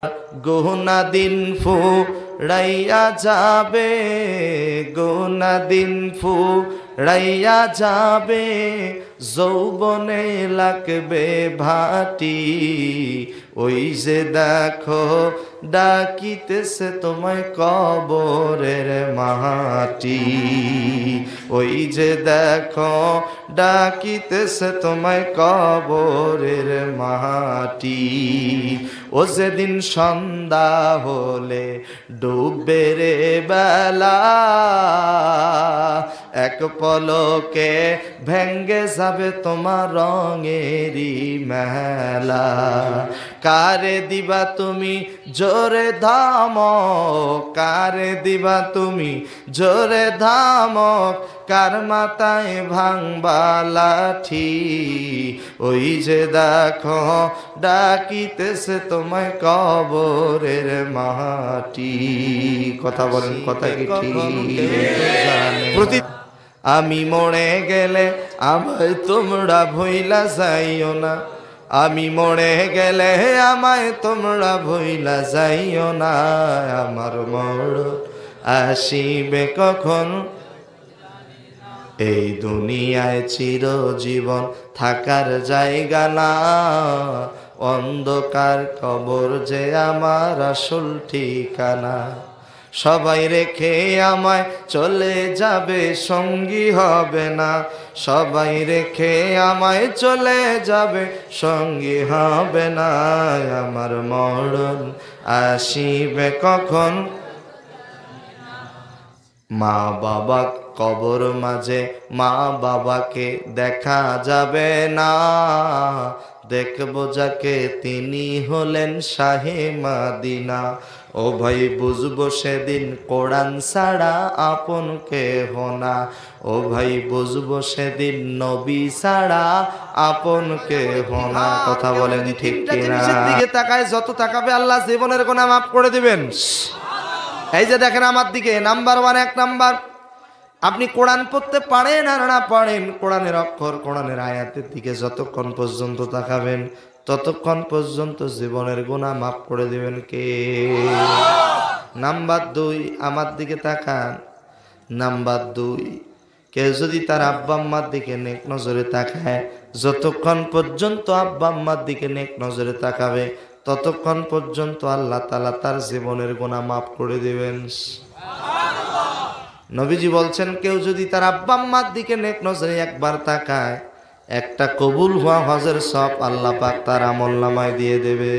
গুনা দিন ফুরাইয়া যাবে, গুনা দিন ফুরাইয়া যাবে, যৌবনে লাগবে ভাটি। ওই যে দেখো ডাকিতেছে তোমায় কবরের মাটি, ওই যে দেখো ডাকিতেছে তোমায় কবরের মাটি। ও যেদিন সন্ধ্যা হলে ডুববে রে বেলা, এক পলকে ভেঙ্গে যাবে তোমার রঙেরই মেলা। কারে দিবা তুমি জোরে ধমক, কারে দিবা তুমি জোরে ধমক, কার মাথায় ভাঙবা লাঠি। ওই যে দেখো ডাকিতেছে তোমায় কবরের মাটি। কথা বলেন, কথা কি ঠিক? আমি মরে গেলে আমায় তোমরা ভুইলা যাইও না, আমি মরে গেলে আমায় তোমরা ভুইলা যাইও না। আমার মরণ আসিবে কখন, এই দুনিয়ায় চিরজীবন থাকার জায়গা না, অন্ধকার কবর যে আমার আসল ঠিকানা। সবাই রেখে আমায় চলে যাবে, সঙ্গী হবে না, সবাই রেখে আমায় চলে যাবে, সঙ্গী হবে না। আমার মরণ আসিবে কখন, মা বাবা কবর মাঝে মা বাবাকে দেখা যাবে না, দেখবো যাকে তিনি হলেন শাহে মাদিনা। ও ভাই বুঝবো সেদিন কোরআন ছাড়া আপন কেহ না, ও ভাই বুঝবো সেদিন নবী ছাড়া আপন কেহ না। কথা বলেন ঠিক কিনা? দিকে তাকায় যত তাকাবে আল্লাহ জীবনের গুনাহ মাফ করে দিবেন। এই যে দেখেন আমার দিকে, নাম্বার 1, 1 নাম্বার, আপনি কোরআন পড়তে পারেন আর না পারেন, কোরআনের অক্ষর কোরআনের আয়াতের দিকে যতক্ষণ পর্যন্ত তাকাবেন ততক্ষণ পর্যন্ত জীবনের গুনাহ মাফ করে দিবেন কে? নাম্বার 2, আমার দিকে তাকান। নাম্বার 2, কেউ যদি তার আব্বা আম্মার দিকে নেক নজরে তাকায়, যতক্ষণ পর্যন্ত আব্বা আম্মার দিকে নেক নজরে তাকাবে ততক্ষণ পর্যন্ত আল্লাহ তাআলা তার জীবনের গুনাহ মাফ করে দিবেন। নবীজি বলছেন, কেউ যদি তার আব্বা আম্মার দিকে নেক নজরে একবার তাকায়, একটা কবুল হওয়া হজের সওয়াব আল্লাহ পাক তার আমলনামায় দিয়ে দেবে।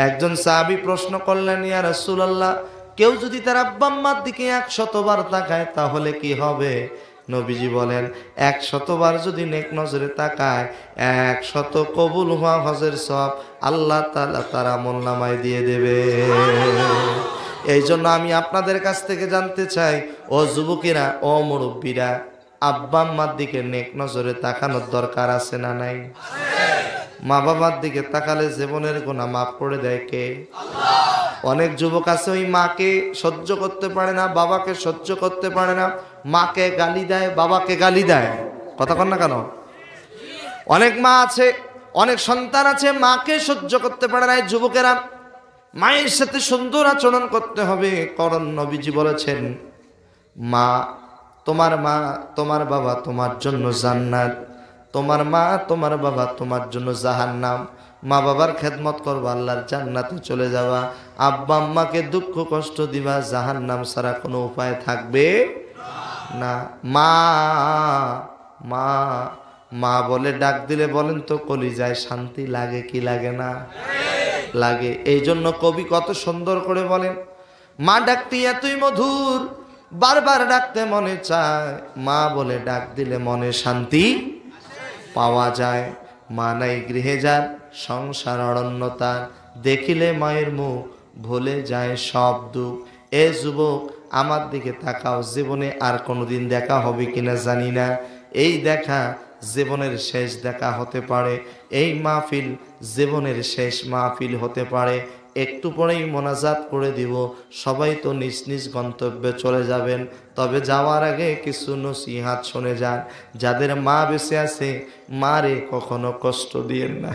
একজন সাহাবী প্রশ্ন করলেন, ইয়া রাসূলুল্লাহ, কেউ যদি তার আব্বা আম্মার দিকে 100 বার তাকায় তাহলে কি হবে? নবীজি বলেন, 100 বার যদি নেক নজরে তাকায়, 100 কবুল হওয়া হজের সওয়াব আল্লাহ তাআলা তার আমলনামায় দিয়ে দেবে। এই জন্য আমি আপনাদের কাছ থেকে জানতে চাই, ও যুবকেরা, ও মুরব্বীরা, আব্বা আম্মার দিকে নেক নজরে তাকানোর দরকার আছে না নাই? মা বাবার দিকে তাকালে জীবনের গুনাহ মাফ করে দেয় কে? আল্লাহ। অনেক যুবক আছে ওই মাকে সহ্য করতে পারে না, বাবাকে সহ্য করতে পারে না, মাকে গালি দেয়, বাবাকে গালি দেয়। কথা কন না কেন? অনেক মা আছে, অনেক সন্তান আছে, মাকে সহ্য করতে পারে না। এই যুবকেরা, মায়ের সাথে সুন্দর আচরণ করতে হবে, কারণ নবীজি বলেছেন, মা তোমার বাবা তোমার জন্য জান্নাত, তোমার মা তোমার বাবা তোমার জন্য জাহান্নাম। মা বাবার খেদমত করবা, আল্লাহর জান্নাতে চলে যাবা। আব্বা আম্মাকে দুঃখ কষ্ট দিবা, জাহান্নাম ছাড়া কোনো উপায় থাকবে না। মা মা মা বলে ডাক দিলে বলেন তো কলিজায় শান্তি লাগে কি লাগে না? লাগে। এই জন্য কবি কত সুন্দর করে বলেন, মা ডাকতে এতই মধুর, বারবার ডাকতে মনে চায়, মা বলে ডাক দিলে মনে শান্তি পাওয়া যায়। মা নাই গৃহে যার, সংসার অরণ্যতা, দেখিলে মায়ের মুখ ভুলে যায় সব দুঃখ। এ যুবক, আমার দিকে তাকাও, জীবনে আর কোনোদিন দেখা হবে কিনা জানি না, এই দেখা জীবনের শেষ দেখা হতে পারে, এই মাহফিল জীবনের শেষ মাহফিল হতে পারে। একটু পরেই মোনাজাত করে দিব, সবাই তো নিজ নিজ গন্তব্যে চলে যাবেন। তবে যাওয়ার আগে কিছু নসিহাত শুনে যান। যাদের মা বেঁচে আছে, মারে কখনো কষ্ট দিয়েন না।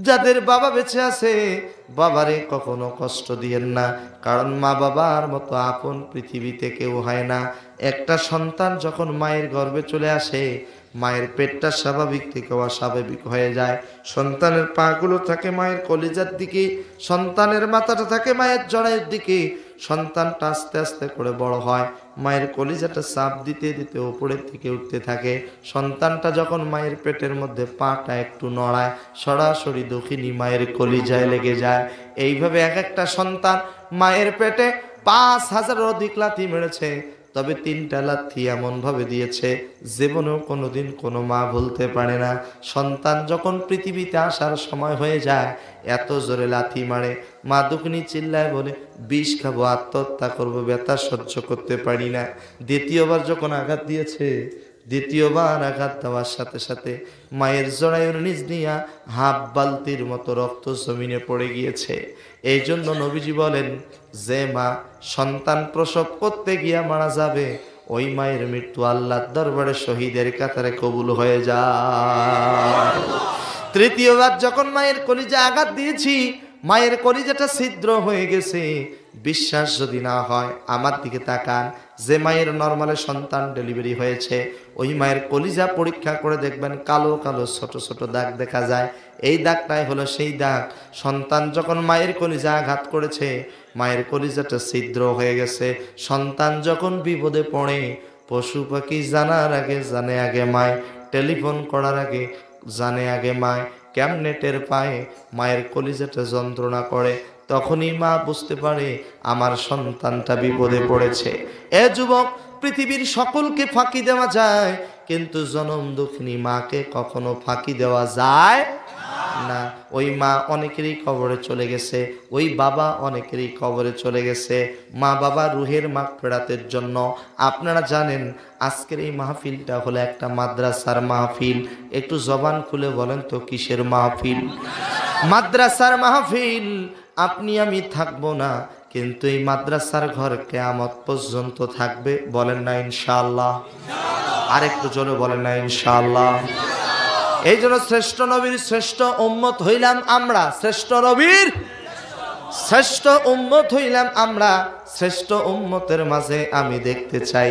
যাদের বাবা বেঁচে আছে, বাবারে কখনো কষ্ট দিয়েন না। কারণ মা বাবার মতো আপন পৃথিবীতে কেউ হয় না। একটা সন্তান যখন মায়ের গর্ভে চলে আসে, মায়ের পেটটা স্বাভাবিক থেকে অস্বাভাবিক হয়ে যায়। সন্তানের পাগুলো থাকে মায়ের কলিজার দিকে, সন্তানের মাথাটা থাকে মায়ের জড়াইয়ের দিকে। সন্তানটা আস্তে আস্তে করে বড় হয়, মায়ের কলিজাটা চাপ দিতে দিতে উপরের দিকে উঠতে থাকে। সন্তানটা যখন মায়ের পেটের মধ্যে পাটা একটু নড়ায়, সরাসরি দক্ষিণী মায়ের কলিজায় লেগে যায়। এইভাবে এক একটা সন্তান মায়ের পেটে 5000 অধিক লাথি মেরেছে। তবে 3টা লাথি এমন ভাবে দিয়েছে জীবনেও কোনোদিন কোনো মা ভুলতে পারে না। সন্তান যখন পৃথিবীতে আসার সময় হয়ে যায়, এত জোরে লাথি মারে, মা দুঃখিনী চিল্লায় বলে বিষ খাবো, আত্মহত্যা করবো, ব্যথা সহ্য করতে পারি না। দ্বিতীয়বার যখন আঘাত দিয়েছে, দ্বিতীয়বার আঘাত দেওয়ার সাথে সাথে মায়ের জরায়ুর নিচ দিয়া হাফ বালতির মতো রক্ত জমিনে পড়ে গিয়েছে। এই জন্য নবীজি বলেন, যে মা সন্তান প্রসব করতে গিয়া মারা যাবে, ওই মায়ের মৃত্যু আল্লাহর দরবারে শহীদের কাতারে কবুল হয়ে যায়। তৃতীয়বার যখন মায়ের কলিজা আঘাত দিয়েছি, মায়ের কলিজাটা ছিদ্র হয়ে গেছে। বিশ্বাস যদি না হয় আমার দিকে তাকান। যে মায়ের নরমালে সন্তান ডেলিভারি হয়েছে, ওই মায়ের কলিজা পরীক্ষা করে দেখবেন কালো কালো ছোট ছোট দাগ দেখা যায়। এই দাগটাই হলো সেই দাগ। সন্তান যখন মায়ের কলিজা আঘাত করেছে, মায়ের কলিজাটা ছিদ্র হয়ে গেছে। সন্তান যখন বিপদে পড়ে, পশু পাখি জানার আগে জানে আগে মায়, টেলিফোন করার আগে জানে আগে মায়। কেমনে টের পায়? মায়ের কলিজাটা যন্ত্রণা করে, তখনই মা বুঝতে পারে আমার সন্তানটা বিপদে পড়েছে। এ যুবক, পৃথিবীর সকলকে ফাঁকি দেওয়া যায়, কিন্তু জনম দুঃখিনী মাকে কখনো ফাঁকি দেওয়া যায় না। ওই মা অনেকেরই কবরে চলে গেছে, ওই বাবা অনেকেরই কবরে চলে গেছে। মা বাবা রুহের মাগফিরাতের জন্য আপনারা জানেন আজকের এই মাহফিলটা হলো একটা মাদ্রাসার মাহফিল। একটু জবান খুলে বলেন তো কিসের মাহফিল? মাদ্রাসার মাহফিল। আপনি আমি থাকবো না, কিন্তু এই মাদ্রাসার ঘর কিয়ামত পর্যন্ত থাকবে। বলেন না ইনশাআল্লাহ? আরেকটু জোরে বলেন না ইনশাআল্লাহ? এই জন্য শ্রেষ্ঠ নবীর শ্রেষ্ঠ উম্মত হইলাম আমরা, শ্রেষ্ঠ নবীর শ্রেষ্ঠ উম্মত হইলাম আমরা। শ্রেষ্ঠ উম্মতের মাঝে আমি দেখতে চাই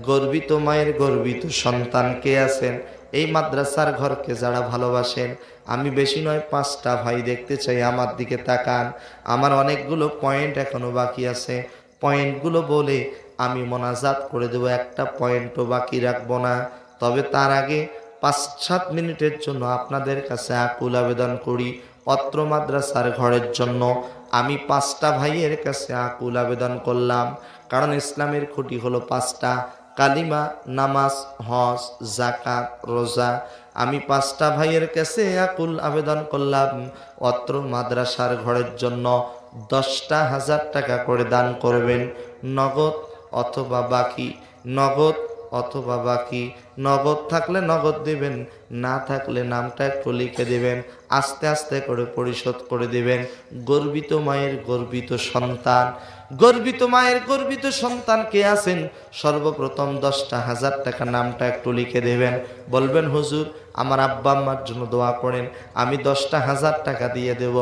গর্বিত মায়ের গর্বিত সন্তান কে আছেন। এই মাদ্রাসার ঘরকে যারা ভালোবাসেন, আমি বেশি নয় 5টা ভাই দেখতে চাই। আমার দিকে তাকান। আমার অনেকগুলো পয়েন্ট এখনো বাকি আছে। পয়েন্টগুলো বলে আমি মোনাজাত করে দেব, একটা পয়েন্টও বাকি রাখবো না। তবে তার আগে 5-7 মিনিটের জন্য আপনাদের কাছে আকুল আবেদন করি, অত্র মাদ্রাসার ঘরের জন্য আমি 5টা ভাইয়ের কাছে আকুল আবেদন করলাম। কারণ ইসলামের খুঁটি হলো 5টা: কালিমা, নামাজ, হজ, যাকাত, রোজা। আমি 5টা ভাইয়ের কাছে আকুল আবেদন করলাম, অত্র মাদ্রাসার ঘরের জন্য 10,000 টাকা করে দান করবেন, নগদ অথবা বাকি। নগদ অথবা বাকি। নগদ থাকলে নগদ দিবেন, না থাকলে নামটা একটু লিখে দিবেন, আস্তে আস্তে করে পরিশোধ করে দিবেন। গর্বিত মায়ের গর্বিত সন্তান, গর্বিত মায়ের গর্বিত সন্তান কে আছেন? সর্বপ্রথম 10,000 টাকা নামটা একটু লিখে দেবেন। বলবেন হুজুর আমার আব্বা আম্মার জন্য দোয়া করেন, আমি 10,000 টাকা দিয়ে দেব।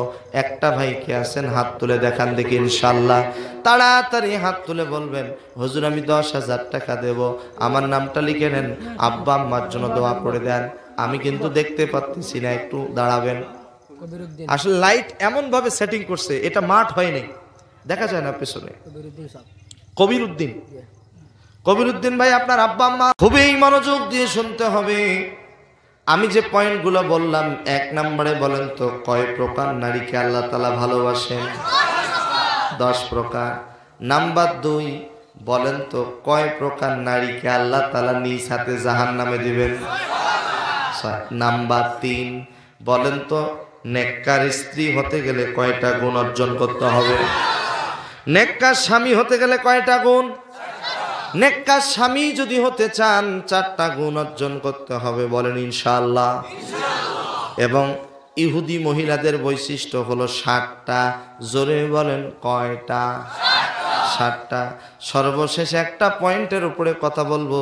একটা ভাই কে আছেন? হাত তুলে দেখান দেখি ইনশাল্লাহ। তাড়াতাড়ি হাত তুলে বলবেন হুজুর আমি 10,000 টাকা দেব, আমার নামটা লিখে নেন, আব্বা আম্মার জন্য দোয়া করে দেন। আমি কিন্তু দেখতে পাচ্ছি না, একটু দাঁড়াবেন। আসলে লাইট এমন ভাবে সেটিং করছে, এটা মাঠ হয় নাই, দেখা যায় না পেছনে। কবির উদ্দিন, কবির উদ্দিন ভাই আপনার আব্বা আম্মা খুবই মনোযোগ দিয়ে শুনতে হবে। আমি যে পয়েন্টগুলো বললাম, 1 নম্বরে বলেন তো কয় প্রকার নারীকে আল্লাহ তাআলা ভালোবাসেন? 10 প্রকার। নাম্বার 2 বলেন তো কয় প্রকার নারীকে আল্লাহ তাআলা নিজ হাতে জাহান্নামে দিবেন? নাম্বার 3 বলেন তো নেককার স্ত্রী হতে গেলে কয়টা গুণ অর্জন করতে হবে? নেককার স্বামী হতে গেলে কয়টা গুণ? নেককার স্বামী যদি হতে চান 4টা গুণ অর্জন করতে হবে। বলেন ইনশাআল্লাহ। এবং ইহুদি মহিলাদের বৈশিষ্ট্য হলো 60টা। জোরে বলেন কয়টা? 60টা। সর্বশেষ একটা পয়েন্টের উপরে কথা বলবো।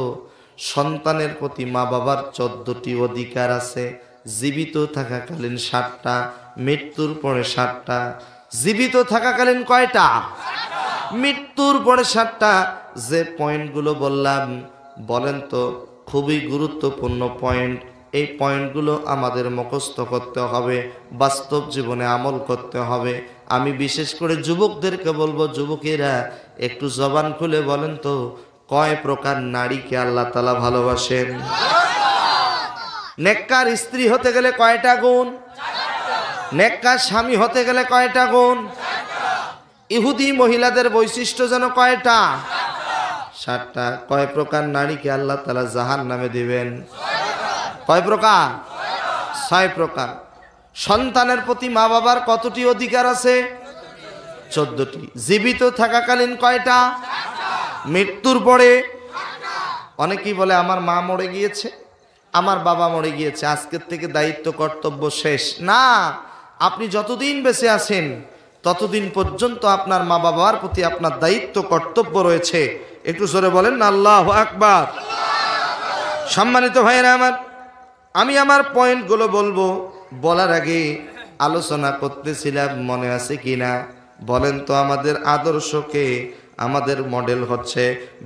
সন্তানের প্রতি মা বাবার 14টি অধিকার আছে। জীবিত থাকাকালীন 60টা, মৃত্যুর পরে 60টা। জীবিত থাকাকালীন কয়টা? মৃত্যুর পরে 60টা। যে পয়েন্টগুলো বললাম, বলেন তো, খুবই গুরুত্বপূর্ণ পয়েন্ট। এই পয়েন্টগুলো আমাদের মুখস্থ করতে হবে, বাস্তব জীবনে আমল করতে হবে। আমি বিশেষ করে যুবকদেরকে বলবো, যুবকেরা একটু জবান খুলে বলেন তো, কয় প্রকার নারীকে আল্লাহ তাআলা ভালোবাসেন? নেককার স্ত্রী হতে গেলে কয়টা গুণ? নেককার স্বামী হতে গেলে কয়টা গুণ? ইহুদি মহিলাদের বৈশিষ্ট্য যেন কয়টা? 60টা। কয় প্রকার নারীকে আল্লাহ তাআলা জাহান্নামে দিবেন? কয় প্রকার? 6 প্রকার। সন্তানের প্রতি মা বাবার কতটি অধিকার আছে? 14টি। জীবিত থাকাকালীন কয়টা? মৃত্যুর পরে? অনেকেই বলে আমার মা মরে গিয়েছে, আমার বাবা মরে গিয়েছে, আজকের থেকে দায়িত্ব কর্তব্য শেষ। না, আপনি যতদিন বেঁচে আছেন ততদিন পর্যন্ত আপনার মা বাবার প্রতি আপনার দায়িত্ব কর্তব্য রয়েছে। একটু জোরে বলেন না আল্লাহু আকবার। সম্মানিত ভাইয়েরা আমার, আমি আমার পয়েন্টগুলো বলবো, বলার আগে আলোচনা করতেছিলাম, মনে আছে কিনা বলেন তো, আমাদের আদর্শকে, আমাদের মডেল হচ্ছে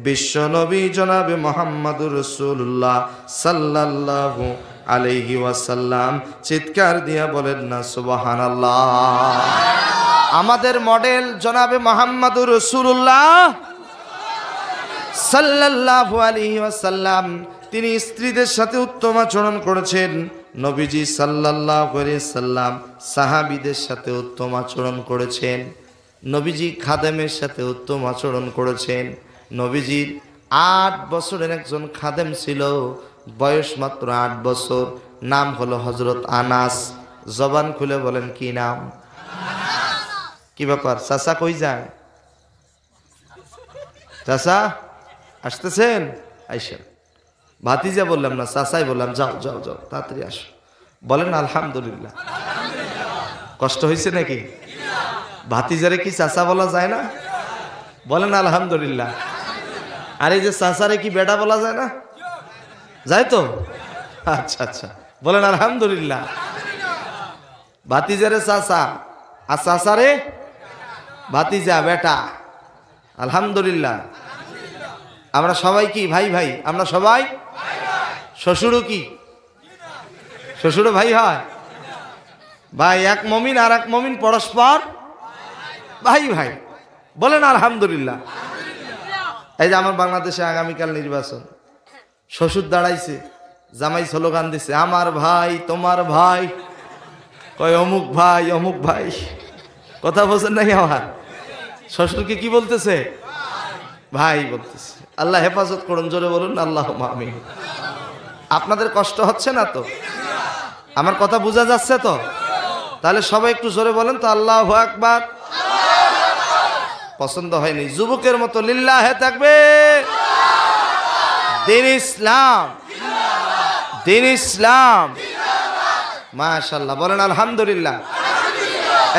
বিশ্বনবী জনাবে মুহাম্মদুর রাসূলুল্লাহ সাল্লাল্লাহু আলাইহি ওয়াসাল্লাম। চিৎকার দিয়া বলেন না সুবহানাল্লাহ। আমাদের মডেল জনাবে মুহাম্মদুর রাসূলুল্লাহ সাল্লাল্লাহু আলাইহি ওয়াসাল্লাম। তিনি স্ত্রীদের সাথে উত্তম আচরণ করেছেন। নবীজি সাল্লাল্লাহু আলাইহি সাল্লাম সাহাবীদের সাথে উত্তম আচরণ করেছেন। নবীজি খাদেমের সাথে উত্তম আচরণ করেছেন। নবীজির 8 বছরের একজন খাদেম ছিল, বয়স মাত্র 8 বছর, নাম হলো হযরত আনাস। জবান খুলে বলেন কি নাম? কি ব্যাপার চাচা কই যায়? চাচা আসতেছেন? আইসা। ভাতিজা বললাম না, চাচাই বললাম। যাও যাও যাও, তাড়াতাড়ি আসো। বলেন আলহামদুলিল্লাহ। কষ্ট হয়েছে নাকি? ভাতিজারে কি চাচা বলা যায় না? বলেন আলহামদুলিল্লাহ। আর এই যে চাচারে কি বেটা বলা যায় না? যায় তো? আচ্ছা আচ্ছা, বলেন আলহামদুলিল্লাহ। ভাতিজারে চাচা, আর চাচারে ভাতিজা, বেটা। আলহামদুলিল্লাহ। আমরা সবাই কি ভাই ভাই? আমরা সবাই শ্বশুরও কি? শ্বশুরও ভাই হয়? ভাই এক মমিন আর এক মমিন পরস্পর ভাই ভাই। বলেন আলহামদুলিল্লাহ। এই যে আমার বাংলাদেশে আগামীকাল নির্বাচন, শ্বশুর দাঁড়াইছে, জামাই স্লোগান দিছে, আমার ভাই তোমার ভাই, কয় অমুক ভাই অমুক ভাই। কথা বলছেন নাকি? আমার শ্বশুরকে কি বলতেছে? ভাই বলতেছে। আল্লাহ হেফাজত করুন, জোরে বলুন আল্লাহুম্মা আমিন। আপনাদের কষ্ট হচ্ছে না তো? আমার কথা বোঝা যাচ্ছে তো? তাহলে সবাই একটু জোরে বলেন তো আল্লাহু আকবার। পছন্দ হয়নি? যুবকের মতো লিল্লাহে তাকবীর। দিন ইসলাম, দিন ইসলাম। মাশাআল্লাহ, বলেন আলহামদুলিল্লাহ।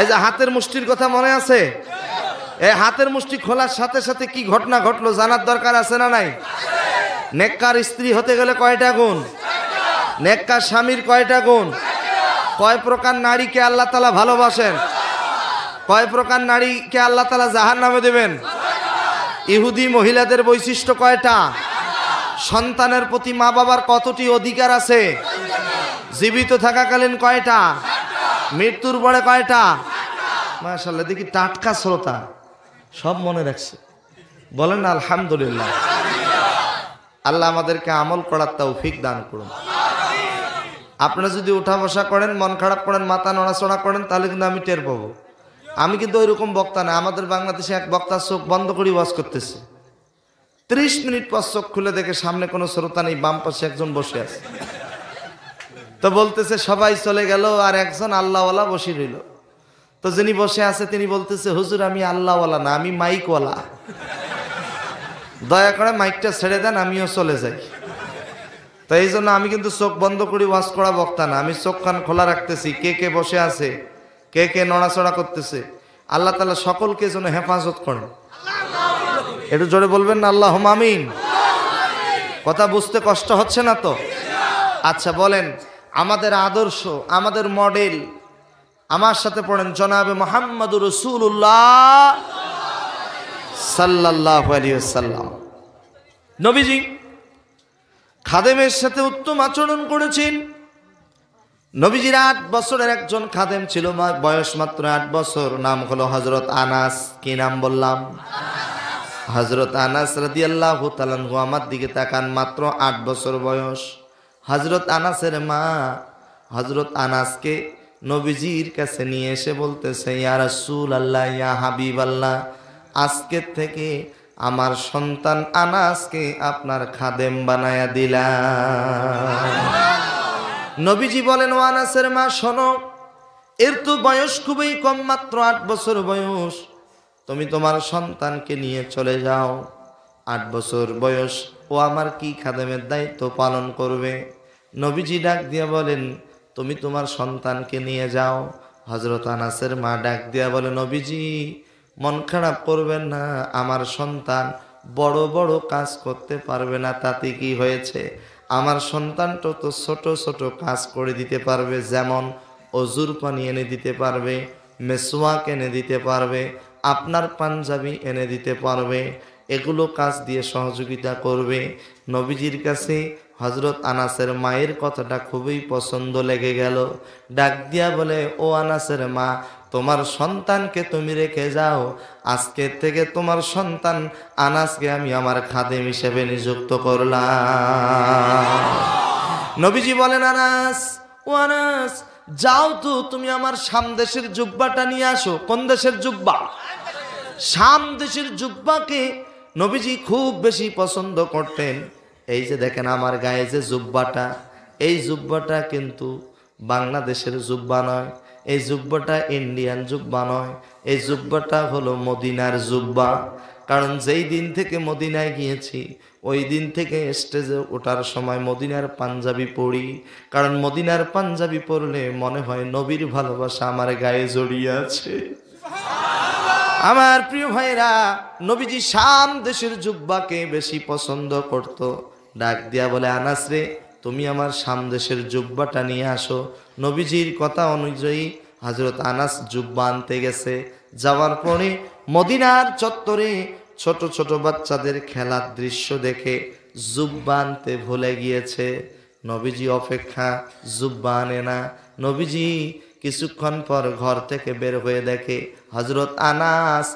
এই যে হাতের মুষ্টির কথা মনে আছে? এই হাতের মুষ্টি খোলার সাথে সাথে কি ঘটনা ঘটলো জানার দরকার আছে না নাই? নেককার স্ত্রী হতে গেলে কয়টা গুণ? নেককার স্বামীর কয়টা গুণ? কয় প্রকার নারীকে আল্লাহ তাআলা ভালোবাসেন? কয় প্রকার নারীকে আল্লাহ তাআলা জাহান্নামে দেবেন? ইহুদি মহিলাদের বৈশিষ্ট্য কয়টা? সন্তানের প্রতি মা বাবার কতটি অধিকার আছে? জীবিত থাকাকালীন কয়টা? মৃত্যুর পরে কয়টা? মাশাআল্লাহ, দেখি টাটকা শ্রোতা, সব মনে রাখছে। বলেন আলহামদুলিল্লাহ। আল্লাহ আমাদেরকে আমল করার তৌফিক দান করুন। আপনারা যদি উঠা বসা করেন, মন খারাপ করেন, মাথা নড়াচড়া করেন, তাহলে কিন্তু আমি টের পাবো। আমি কিন্তু ওইরকম বক্তা না। আমাদের বাংলাদেশে এক বক্তা চোখ বন্ধ করে ওয়াজ করতেছে, 30 মিনিট পর চোখ খুলে দেখে সামনে কোনো শ্রোতা নেই, বাম পাশে একজন বসে আছে। তো বলতেছে সবাই চলে গেল, আর একজন আল্লাহওয়ালা বসে রইল। তো যিনি বসে আছে তিনি বলতেছে, হুজুর আমি আল্লাহওয়ালা না, আমি মাইকওয়ালা, দয়া করে মাইকটা ছেড়ে দেন, আমিও চলে যাই। তো এই জন্য আমি কিন্তু চোখ বন্ধ করি ওয়াজ করা বক্তা না, আমি চোখ কান খোলা রাখতেছি, কে কে বসে আছে, কে কে নড়াচড়া করতেছে। আল্লাহ তাআলা সকলকে যেন হেফাজত করেন। একটু জোরে বলবেন না আল্লাহুম্মা আমিন। কথা বুঝতে কষ্ট হচ্ছে না তো? আচ্ছা বলেন, আমাদের আদর্শ, আমাদের মডেল, আমার সাথে পড়েন, জনাবে মুহাম্মদুর রাসূলুল্লাহ সাল্লাল্লাহু আলাইহি ওয়াসাল্লাম। নবীজি খাদেমের সাথে উত্তম আচরণ করেছেন। নবীজির 8 বছরের একজন খাদেম ছিল, বয়স মাত্র 8 বছর, নাম হলো হযরত আনাস। কি নাম বললাম? হযরত আনাস রাদিয়াল্লাহু তাআলা আনহু। আমার দিকে তাকান, মাত্র 8 বছর বয়স। হযরত আনাসের মা হযরত আনাসকে নবীজির কাছে নিয়ে এসে বলতেছে, ইয়া রাসূলুল্লাহ, ইয়া হাবিবাল্লাহ, আজকে থেকে আমার সন্তান আনাসকে আপনার খাদেম বানায়া দিলাম। নবীজি বলেন, ও আনাসের মা শোনো, এর তো বয়স খুবই কম, মাত্র 8 বছর বয়স, তুমি তোমার সন্তানকে নিয়ে চলে যাও। 8 বছর বয়স, ও আমার কি খাদেমের দায়িত্ব পালন করবে? নবীজি ডাক দিয়ে বলেন, তুমি তোমার সন্তানকে নিয়ে যাও। হযরত আনাসের মা ডাক দিয়া বলে, নবীজি মন খারাপ করবেন না, আমার সন্তান বড় বড় কাজ করতে পারবে না, তাতে কি হয়েছে? আমার সন্তানটা তো ছোট ছোট কাজ করে দিতে পারবে, যেমন অজুর পানি এনে দিতে পারবে, মেসওয়াক এনে দিতে পারবে, আপনার পাঞ্জাবি এনে দিতে পারবে, এগুলো কাজ দিয়ে সহযোগিতা করবে। নবীজির কাছে হযরত আনাসের মায়ের কথাটা খুবই পছন্দ লেগে গেল। ডাক দিয়া বলে, ও আনাসের মা, তোমার সন্তানকে তুমি রেখে যাও, আজকে থেকে তোমার সন্তান আনাসকে আমি আমার খাদেম হিসেবে নিযুক্ত করলাম। নবীজি বলেন, আনাস, ও আনাস, যাও তো, তুমি আমার শাম দেশের জুব্বাটা নিয়ে আসো। কোন দেশের জুব্বা? শাম দেশের জুব্বাকে নবীজি খুব বেশি পছন্দ করতেন। এই যে দেখেন আমার গায়ে যে জুব্বাটা, এই জুব্বাটা কিন্তু বাংলাদেশের জুব্বা নয়, এই জুব্বাটা ইন্ডিয়ান জুব্বা নয়, এই জুব্বাটা হলো মদিনার জুব্বা। কারণ যেই দিন থেকে মদিনায় গিয়েছি, ওই দিন থেকে স্টেজে ওঠার সময় মদিনার পাঞ্জাবি পরি, কারণ মদিনার পাঞ্জাবি পরলে মনে হয় নবীর ভালোবাসা আমার গায়ে জড়িয়ে আছে। আমার প্রিয় ভাইরা, নবীজি শাম দেশের জুব্বাকে বেশি পছন্দ করত। ডাক দিয়া বলে, আনাস রে, তুমি আমার শাম দেশের জুব্বাটা নিয়ে আসো। নবীজির কথা অনুযায়ী হযরত আনাস জুব্বা আনতে গেছে। যাওয়ার পরে মদিনার চত্বরে ছোট ছোট বাচ্চাদের খেলার দৃশ্য দেখে জুব্বা আনতে ভুলে গিয়েছে। নবীজি অপেক্ষা, জুব্বা আনে না। নবীজি কিছুক্ষণ পর ঘর থেকে বের হয়ে দেখে হযরত আনাস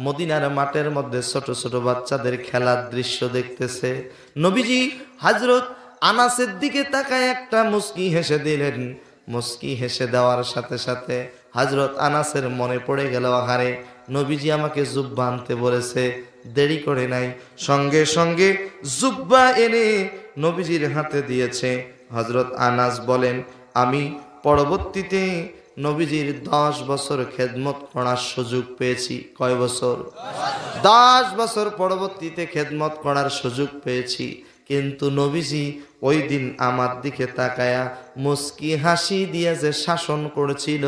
মদিনার মাঠের মধ্যে ছোট ছোট বাচ্চাদের খেলার দৃশ্য দেখতেছে। নবীজি হযরত আনাসের দিকে তাকায় একটা মুস্কি হেসে দিলেন। মুস্কি হেসে দেওয়ার সাথে সাথে হযরত আনাসের মনে পড়ে গেল, আহারে নবীজি আমাকে জুব্বা আনতে বলেছে, দেরি করে নাই, সঙ্গে সঙ্গে জুব্বা এনে নবীজির হাতে দিয়েছে। হযরত আনাস বলেন, আমি পরবর্তীতে নবীজির 10 বছর খেদমত করার সুযোগ পেয়েছি। কয় বছর? 10 বছর পরবর্তীতে খেদমত করার সুযোগ পেয়েছি। কিন্তু নবীজি ওই দিন আমার দিকে তাকায়া মুস্কি হাসি দিয়ে যে শাসন করেছিল,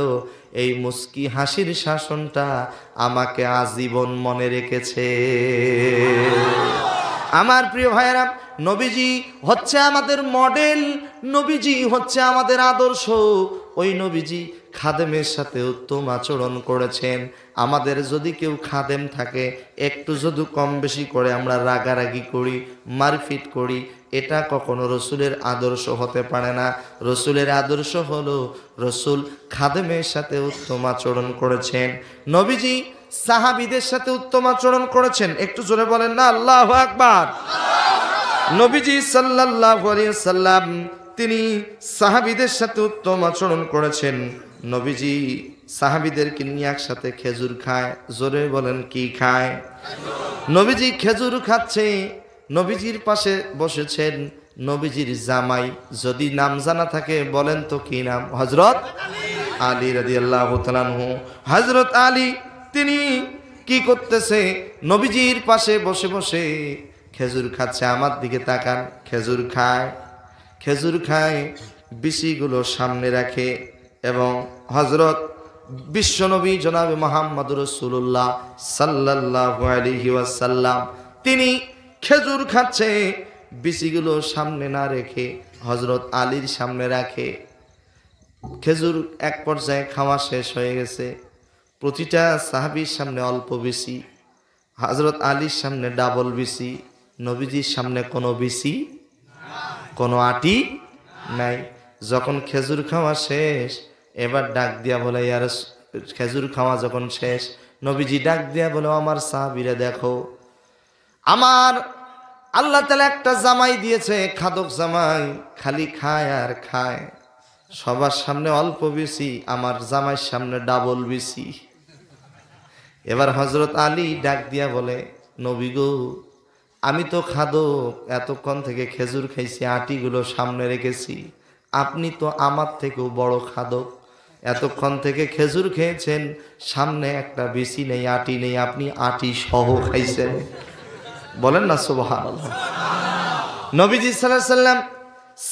এই মুস্কি হাসির শাসনটা আমাকে আজীবন মনে রেখেছে। আমার প্রিয় ভাইয়েরা, নবীজি হচ্ছে আমাদের মডেল, নবীজি হচ্ছে আমাদের আদর্শ। ওই নবীজি খাদেমের সাথে উত্তম আচরণ করেছেন। আমাদের যদি কেউ খাদেম থাকে, একটু যদি কম বেশি করে আমরা রাগারাগি করি, মারপিট করি, এটা কখনো রসুলের আদর্শ হতে পারে না। রসুলের আদর্শ হলো রসুল খাদেমের সাথে উত্তম আচরণ করেছেন। নবীজি সাহাবীদের সাথে উত্তম আচরণ করেছেন। একটু জোরে বলেন না আল্লাহু আকবার। নবীজি সাল্লাল্লাহু আলাইহি ওয়াসাল্লাম তিনি সাহাবীদের সাথে উত্তম আচরণ করেছেন। নবীজি সাহাবীদেরকে নিয়ে একসাথে খেজুর খায়। জোরে বলেন কি খায়? নবীজি খেজুর খাচ্ছে। নবীজির পাশে বসেছেন নবীজির জামাই, যদি নাম জানা থাকে বলেন তো কি নাম? হযরত আলী রাদিয়াল্লাহু তাআলা আনহু। হযরত আলী তিনি কি করতেছে? নবীজির পাশে বসে বসে খেজুর খাচ্ছে। আমার দিকে তাকান, খেজুর খায়। খেজুর খায়, বিচিগুলো সামনে রাখে এবং হযরত বিশ্বনবী জনাবে মুহাম্মদ রাসূলুল্লাহ সাল্লাল্লাহু আলাইহি ওয়াসাল্লাম তিনি খেজুর খাচ্ছে, বিচিগুলো সামনে না রেখে হযরত আলীর সামনে রাখে। খেজুর এক পর্যায়ে খাওয়া শেষ হয়ে গেছে, প্রতিটা সাহাবীর সামনে অল্প বিচি, হযরত আলীর সামনে ডাবল বিচি, নবীজির সামনে কোনো বিচি, কোনো আটি নাই। যখন খেজুর খাওয়া শেষ, এবার ডাক দিয়া বলে, ইয়া রাসূল, খেজুর খাওয়া যখন শেষ, নবীজি ডাক দিয়া বলে, আমার সাহাবীরা দেখো, আমার আল্লাহ তাআলা একটা জামাই দিয়েছে, খাদক জামাই, খালি খায় আর খায়, সবার সামনে অল্প বিচি, আমার জামাইয়ের সামনে ডাবল বিচি। এবার হযরত আলী ডাক দিয়া বলে, নবী গো, আমি তো খাদক, এতক্ষণ থেকে খেজুর খাইছি, আটিগুলো সামনে রেখেছি, আপনি তো আমার থেকেও বড় খাদক, এতক্ষণ থেকে খেজুর খেয়েছেন, সামনে একটা বিচি নেই, আটি নেই, আপনি আটি সহ খাইছেন। বলেন না সুবহানাল্লাহ। নবীজি সাল্লাল্লাহু আলাইহি সাল্লাম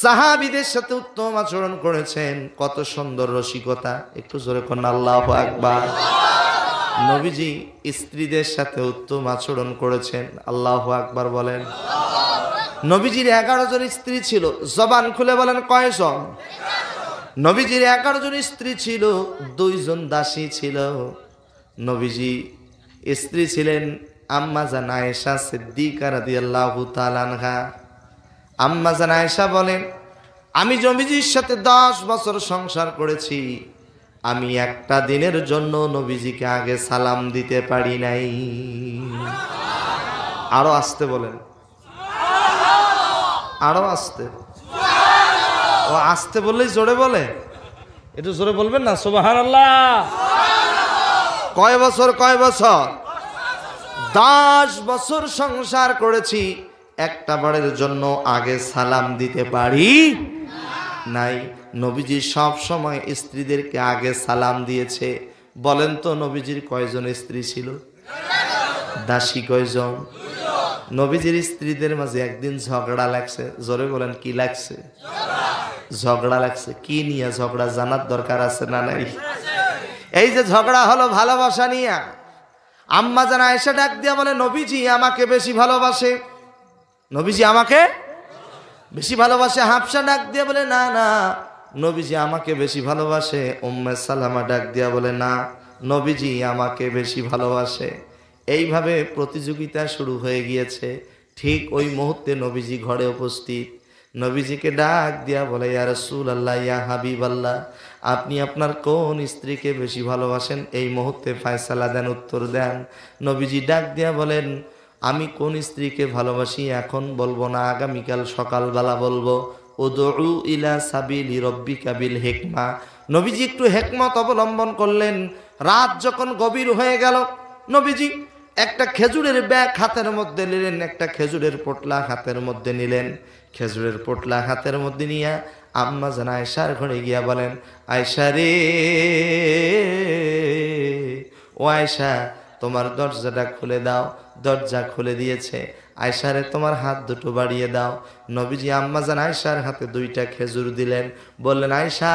সাহাবীদের সাথে উত্তম আচরণ করেছেন, কত সুন্দর রসিকতা, একটু জোরে কোন আল্লাহু আকবার। নবীজি স্ত্রীদের সাথে উত্তম আচরণ করেছেন, আল্লাহু আকবার বলেন। নবীজির 11 জন স্ত্রী ছিল, জবান খুলে বলেন কয়জন? নবীজির 11 জন স্ত্রী ছিল, 2 জন দাসী ছিল। নবীজি স্ত্রী ছিলেন আম্মা জান আয়েশা সিদ্দিকা রাদিয়াল্লাহু তাআলা আনহা। আম্মা জান আয়েশা বলেন, আমি নবীজির সাথে 10 বছর সংসার করেছি, আমি একটা দিনের জন্য নবীজিকে আগে সালাম দিতে পারি নাই। আরো আসতে বলেন, আরো আসতে। ও আসতে বললেই জোরে বলে, একটু জোরে বলবেন না সুবহানাল্লাহ। কয় বছর? কয় বছর? 10 বছর সংসার করেছি, একটা বারের জন্য আগে সালাম দিতে পারি নাই। নবীজি সব সময় স্ত্রীদেরকে আগে সালাম দিয়েছে। বলেন তো নবীজির কয়জন স্ত্রী ছিল? দাসী কয়জন? নবীজির স্ত্রীদের মাঝে একদিন ঝগড়া লাগছে, জোরে বলেন কি লাগছে? ঝগড়া লাগছে। কি নিয়ে ঝগড়া জানার দরকার আছে না নাই? এই যে ঝগড়া হলো ভালোবাসা নিয়ে। আম্মা জান আয়েশা ডাক দিয়া বলে, নবীজি আমাকে বেশি ভালোবাসে, নবীজি আমাকে বেশি ভালোবাসে। হাফসা ডাক দিয়া বলে, না না, নবীজি আমাকে বেশি ভালোবাসে। উম্মে সালামা ডাক দিয়া বলে, না, নবীজি আমাকে বেশি ভালোবাসে। এইভাবে প্রতিযোগিতা শুরু হয়ে গিয়েছে। ঠিক ওই মুহূর্তে নবীজি ঘরে উপস্থিত। নবীজিকে ডাক দিয়া বলে, ইয়া রাসূলুল্লাহ, ইয়া হাবিবাল্লাহ, আপনি আপনার কোন স্ত্রীকে বেশি ভালোবাসেন? এই মুহূর্তে ফয়সালা দেন, উত্তর দেন। নবীজি ডাক দিয়া বলেন, আমি কোন স্ত্রীকে ভালোবাসি এখন বলবো না, আগামীকাল সকালবেলা বলবো। উদউ ইলা সাবিলি রব্বিকা বিল হিকমা। নবীজি একটু হিকমত অবলম্বন করলেন। রাত যখন গভীর হয়ে গেল, নবীজি একটা খেজুরের ব্যাগ হাতের মধ্যে নিলেন, একটা খেজুরের পোটলা হাতের মধ্যে নিলেন। খেজুরের পোটলা হাতের মধ্যে নিয়ে আম্মা জান আয়েশার ঘরে গিয়া বলেন, আয়েশা রে, ও আয়েশা, তোমার দরজাটা খুলে দাও। দরজা খুলে দিয়েছে। আয়েশা রে, তোমার হাত দুটো বাড়িয়ে দাও। নবীজি আম্মা জান আয়েশার হাতে 2টা খেজুর দিলেন, বললেন, আয়েশা,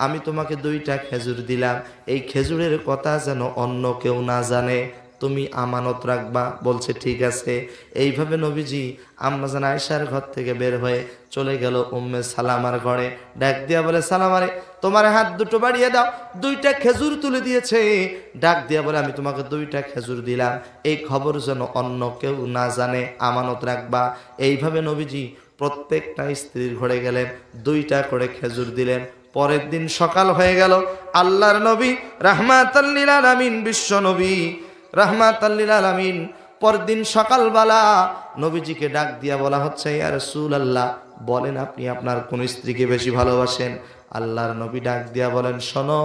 আমি তোমাকে 2টা খেজুর দিলাম, এই খেজুরের কথা যেন অন্য কেউ না জানে, তুমি আমানত রাখবা। বলছে ঠিক আছে। এইভাবে নবীজি আম্মা জান আয়েশার ঘর থেকে বের হয়ে চলে গেল উম্মে সালামার ঘরে। ডাক দিয়া বলে, সালামারে, তোমার হাত দুটো বাড়িয়ে দাও। 2টা খেজুর তুলে দিয়েছে। ডাক দিয়া বলে, আমি তোমাকে 2টা খেজুর দিলাম, এই খবর যেন অন্য কেউ না জানে, আমানত রাখবা। এইভাবে নবীজি প্রত্যেকটা স্ত্রীর ঘরে গেলেন, 2টা করে খেজুর দিলেন। পরের দিন সকাল হয়ে গেল। আল্লাহর নবী রাহমাতাল লিল আলামিন, বিশ্ব নবী রাহমাতাল লিল আলামিন, পরদিন সকালবেলা নবীজিকে ডাক দিয়া বলা হচ্ছে, ইয়া রাসূলুল্লাহ, বলেন আপনি আপনার কোন স্ত্রীকে বেশি ভালোবাসেন? আল্লাহর নবী ডাক দিয়া বলেন, শোনো,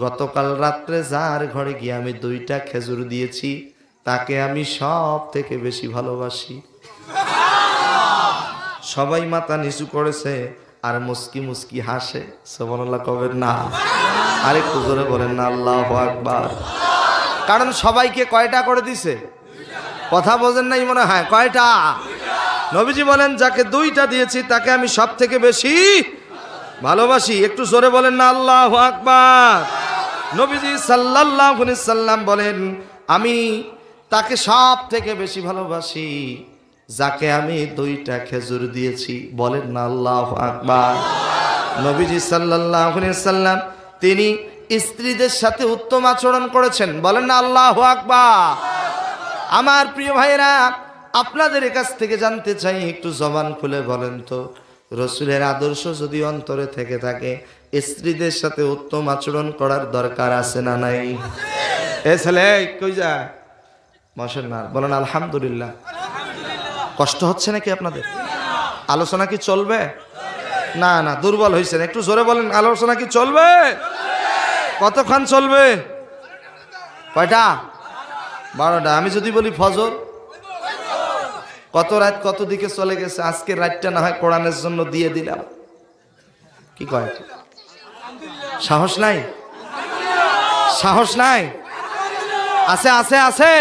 গতকাল রাত্রে যার ঘরে গিয়ে আমি 2টা খেজুর দিয়েছি, তাকে আমি সব থেকে বেশি ভালোবাসি। সবাই মাথা নিচু করেছে আর মুস্কি মুস্কি হাসে। সুবহানাল্লাহ কবেন না? আরেকটু জোরে বলেন না আল্লাহু আকবার। কারণ সবাইকে কয়টা করে দিছে? কথা বোঝেন নাই মনে হয়? কয়টা? নবীজি বলেন যাকে দুইটা দিয়েছি তাকে আমি সব থেকে বেশি ভালোবাসি। একটু জোরে বলেন না আল্লাহু আকবার। নবীজি সাল্লাল্লাহু আলাইহি সাল্লাম বলেন আমি তাকে সব থেকে বেশি ভালোবাসি যাকে আমি দুইটা খেজুর দিয়েছি। বলেন না আল্লাহু আকবার। নবীজি সাল্লাল্লাহু আলাইহি সাল্লাম তিনি স্ত্রীদের সাথে উত্তম আচরণ করেছেন। বলেন না আল্লাহু আকবার। আমার প্রিয় ভাইরা, আপনাদের কাছ থেকে জানতে চাই, একটু জবান খুলে বলেন তো, রসুলের আদর্শ যদি অন্তরে থেকে থাকে স্ত্রীদের সাথে উত্তম আচরণ করার দরকার আছে না নাই? এ ছেলে কই যায় বসেন না, বলেন আলহামদুলিল্লাহ। কষ্ট হচ্ছে নাকি আপনাদের? আলোচনা কি চলবে? না না, দুর্বল হয়েছেন, একটু জোরে বলেন আলোচনা কি চলবে? কতক্ষণ চলবে? কয়টা? 12টা। আমি যদি বলি ফজর, কত রাত কত দিকে চলে গেছে। আজকে রাতটা না হয় কোরআনের জন্য দিয়ে দিলাম। কি কয়? সাহস নাই? সাহস নাই? আছে আছে আছে।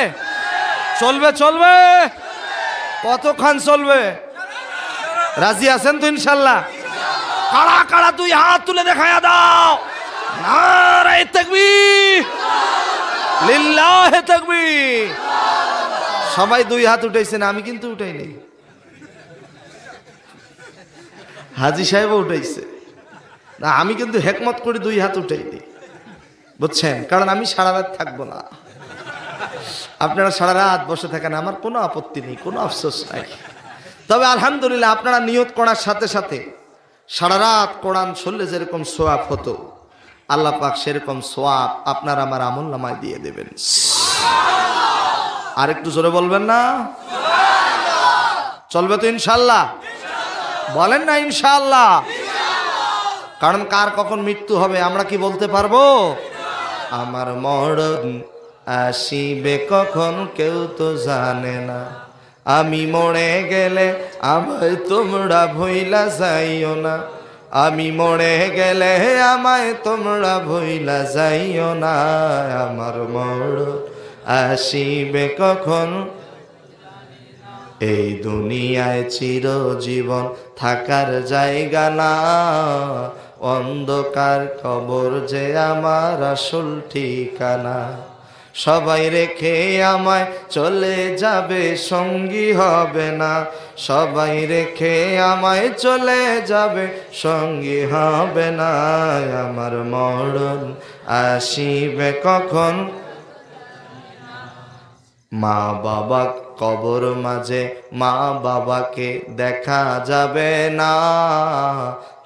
চলবে চলবে। কতক্ষণ চলবে? রাজি আছেন তো ইনশাল্লাহ? কারা কারা দুই হাত তুলে দেখায়া দাও। নারে তাকবীর, লিল্লাহে তাকবীর। সবাই দুই হাত উঠাইছেন, আমি কিন্তু উঠাই নাই। হাজী সাহেবও উঠাইছে না, আমি কিন্তু হেকমত করে দুই হাত উঠাই দিই, বুঝছেন? কারণ আমি সারা রাত থাকবো না। আপনারা সারা রাত বসে থাকেন, আমার কোনো আপত্তি নেই, কোনো আফসোস নাই। তবে আলহামদুলিল্লাহ আপনারা নিয়ত করার সাথে সাথে সারা রাত কোরআন শুনলে যেরকম সোয়াব হতো, আল্লাহ পাক সেরকম সোয়াব আপনার আমার আমল নামায় দিয়ে দেবেন। আর একটু জোরে বলবেন না? চলবে তো ইনশাল্লাহ? বলেন না ইনশাল্লাহ। কারণ কার কখন মৃত্যু হবে আমরা কি বলতে পারবো? আমার মরণ আসিবে কখন কেউ তো জানে না, আমি মরে গেলে আমায় তোমরা ভুইলা যাইও না, আমি মরে গেলে আমায় তোমরা ভুইলা যাইও না, আমার মরণ আসিবে কখন। এই দুনিয়ায় চিরজীবন থাকার জায়গা না, অন্ধকার কবর যে আমার আসল ঠিকানা, সবাই রেখে আমায় চলে যাবে সঙ্গী হবে না, সবাই রেখে আমায় চলে যাবে সঙ্গী হবে না, আমার মরণ আসিবে কখন। মা বাবা কবর মাঝে মা বাবাকে দেখা যাবে না,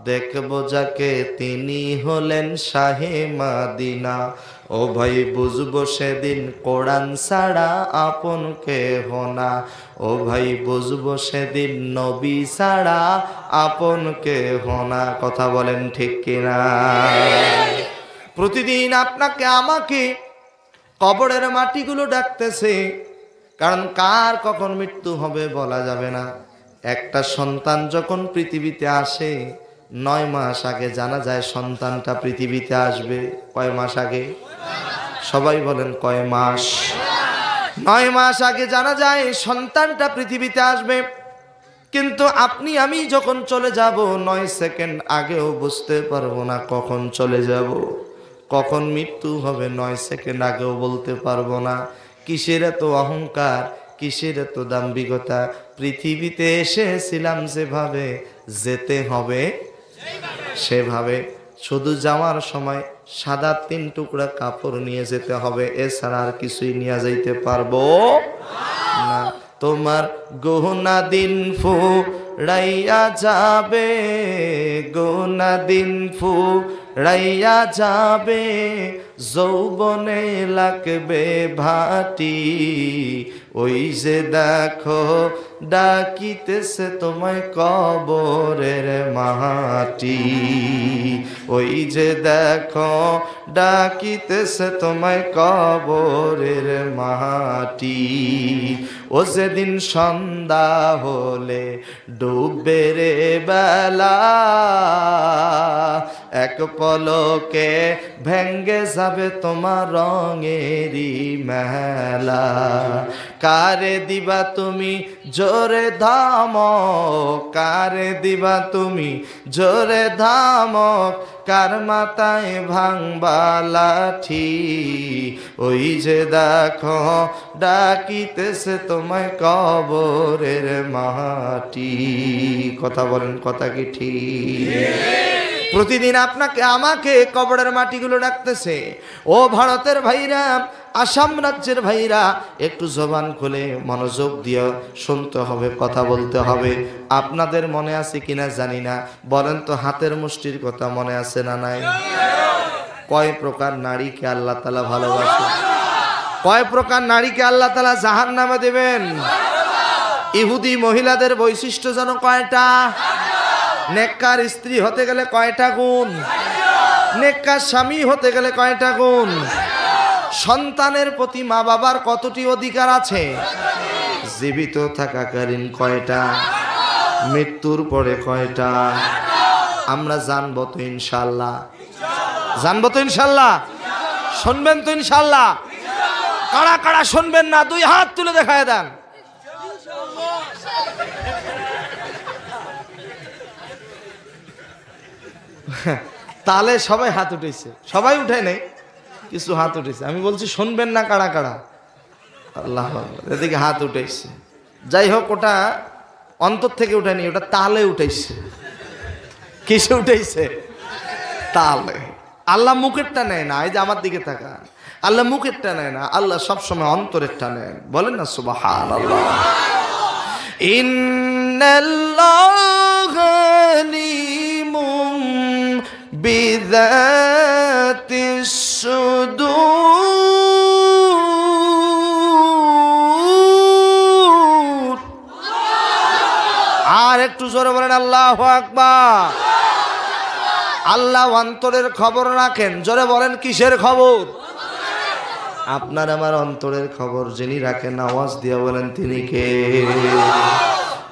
দেখবো যাকে তিনি হলেন শাহে মাদিনা, ও ভাই বুঝবো সেদিন কোরআন ছাড়া আপন কেহ না, ও ভাই বুঝবো সেদিন নবী ছাড়া আপন কেহ না। কথা বলেন ঠিক কিনা? প্রতিদিন আপনাকে আমাকে কবরের মাটিগুলো ডাকতেছে, কারণ কার কখন মৃত্যু হবে বলা যাবে না। একটা সন্তান যখন পৃথিবীতে আসে 9 মাস আগে জানা যায় সন্তানটা পৃথিবীতে আসবে। কয় মাস আগে? সবাই বলেন কয় মাস? 9 মাস আগে জানা যায় সন্তানটা পৃথিবীতে আসবে। কিন্তু আপনি আমি যখন চলে যাব 9 সেকেন্ড আগেও বুঝতে পারবো না কখন চলে যাব, কখন মৃত্যু হবে 9 সেকেন্ড আগেও বলতে পারবো না। কিসের এত অহংকার, কিসের এত দাম্ভিকতা? পৃথিবীতে এসেছিলাম যেভাবে, যেতে হবে সেভাবে। শুধু যাওয়ার সময় সাদা 3 টুকরা কাপড় নিয়ে যেতে হবে, এছাড়া আর কিছুই নিয়ে যাইতে পারবো না। তোমার গহনা দিন ফুরাইয়া যাবে, গহনা দিন ফুরাইয়া যাবে, যৌবনে লাগবে ভাটি, ওই যে দেখো ডাকিতেছে তোমায় কবরের মাটি, ওই যে দেখো ডাকিতেছে তোমায় কবরের মাটি, ও যেদিন সন্ধ্যা হলে ডুববে রে বেলা, এক পলকে ভেঙ্গে যাবে তোমার রঙেরই মেলা, কারে দিবা তুমি জোরে ধমক, কারে দিবা তুমি জোরে ধমক, কার মাথায় ভাঙবা লাঠি, ওই যে দেখো ডাকিতেছে তোমায় কবরের মাটি। কথা বলেন, কথা কি ঠিক? প্রতিদিন আপনাকে আমাকে কবরের মাটিগুলো ডাকতেছে। ও ভারতের ভাইরা, আসাম রাজ্যের ভাইরা, একটু জবান খুলে মনোযোগ দিয়ে শুনতে হবে, কথা বলতে হবে। আপনাদের মনে আছে কিনা জানি না, বলেন তো হাতের মুষ্টির কথা মনে আছে না নাই? কয় প্রকার নারীকে আল্লাহ তাআলা ভালোবাসে? কয় প্রকার নারীকে আল্লাহ তাআলা জাহান্নামে দেবেন? ইহুদি মহিলাদের বৈশিষ্ট্য যেন কয়টা? নেককার স্ত্রী হতে গেলে কয়টা গুণ? নেককার স্বামী হতে গেলে কয়টা গুণ? সন্তানের প্রতি মা বাবার কতটি অধিকার আছে? জীবিত থাকাকালীন কয়টা? মৃত্যুর পরে কয়টা? আমরা জানবো তো ইনশাআল্লাহ, জানবো তো ইনশাআল্লাহ, শুনবেন তো ইনশাআল্লাহ? কারা কারা শুনবেন না দুই হাত তুলে দেখায় দেন। তাহলে সবাই হাত উঠেছে, সবাই উঠে নেই, কিছু হাত উঠেছে। আমি বলছি শুনবেন না কারা কারা? আল্লাহ, এদিকে হাত উঠেছে। যাই হোক, ওটা অন্তর থেকে উঠেনি, ওটা তালে উঠেছে। কিসে উঠেছে? তালে। আল্লাহ মুখেরটা নেয় না। এই যে আমার দিকে তাকা, আল্লাহ মুখেরটা নেয় না, আল্লাহ সবসময় অন্তরেরটা নেন। বলেন না সুবহানাল্লাহ। ইন্নাল্লাহা আলিমুম বিযাতিস সুদূর। আর একটু জোরে বলেন আল্লাহু আকবার। আল্লাহ অন্তরের খবর রাখেন। জোরে বলেন কিসের খবর? আপনার আমার অন্তরের খবর যিনি রাখেন, আওয়াজ দিয়া বলেন তিনি কে?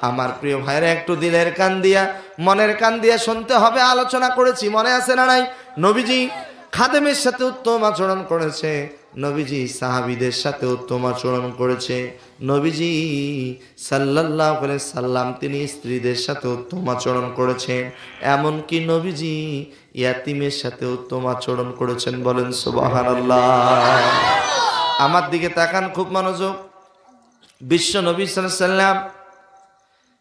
আমার প্রিয় ভাইরা, একটু দিলের কান দিয়া, মনের কান দিয়া শুনতে হবে। আলোচনা করেছি, মনে আছে না নাই? নবীজি খাদেমের সাথে উত্তম আচরণ করেছে, নবীজি সাহাবীদের সাথে উত্তম আচরণ করেছে, নবীজি সাল্লাল্লাহু আলাইহি সাল্লাম তিনি স্ত্রীদের সাথে উত্তম আচরণ করেছেন, এমনকি নবীজি ইয়াতিমের সাথে উত্তম আচরণ করেছেন। বলেন সুবহানাল্লাহ। আমার দিকে তাকান, খুব মনোযোগ। বিশ্ব নবী সাল্লাল্লাহু আলাইহি সাল্লাম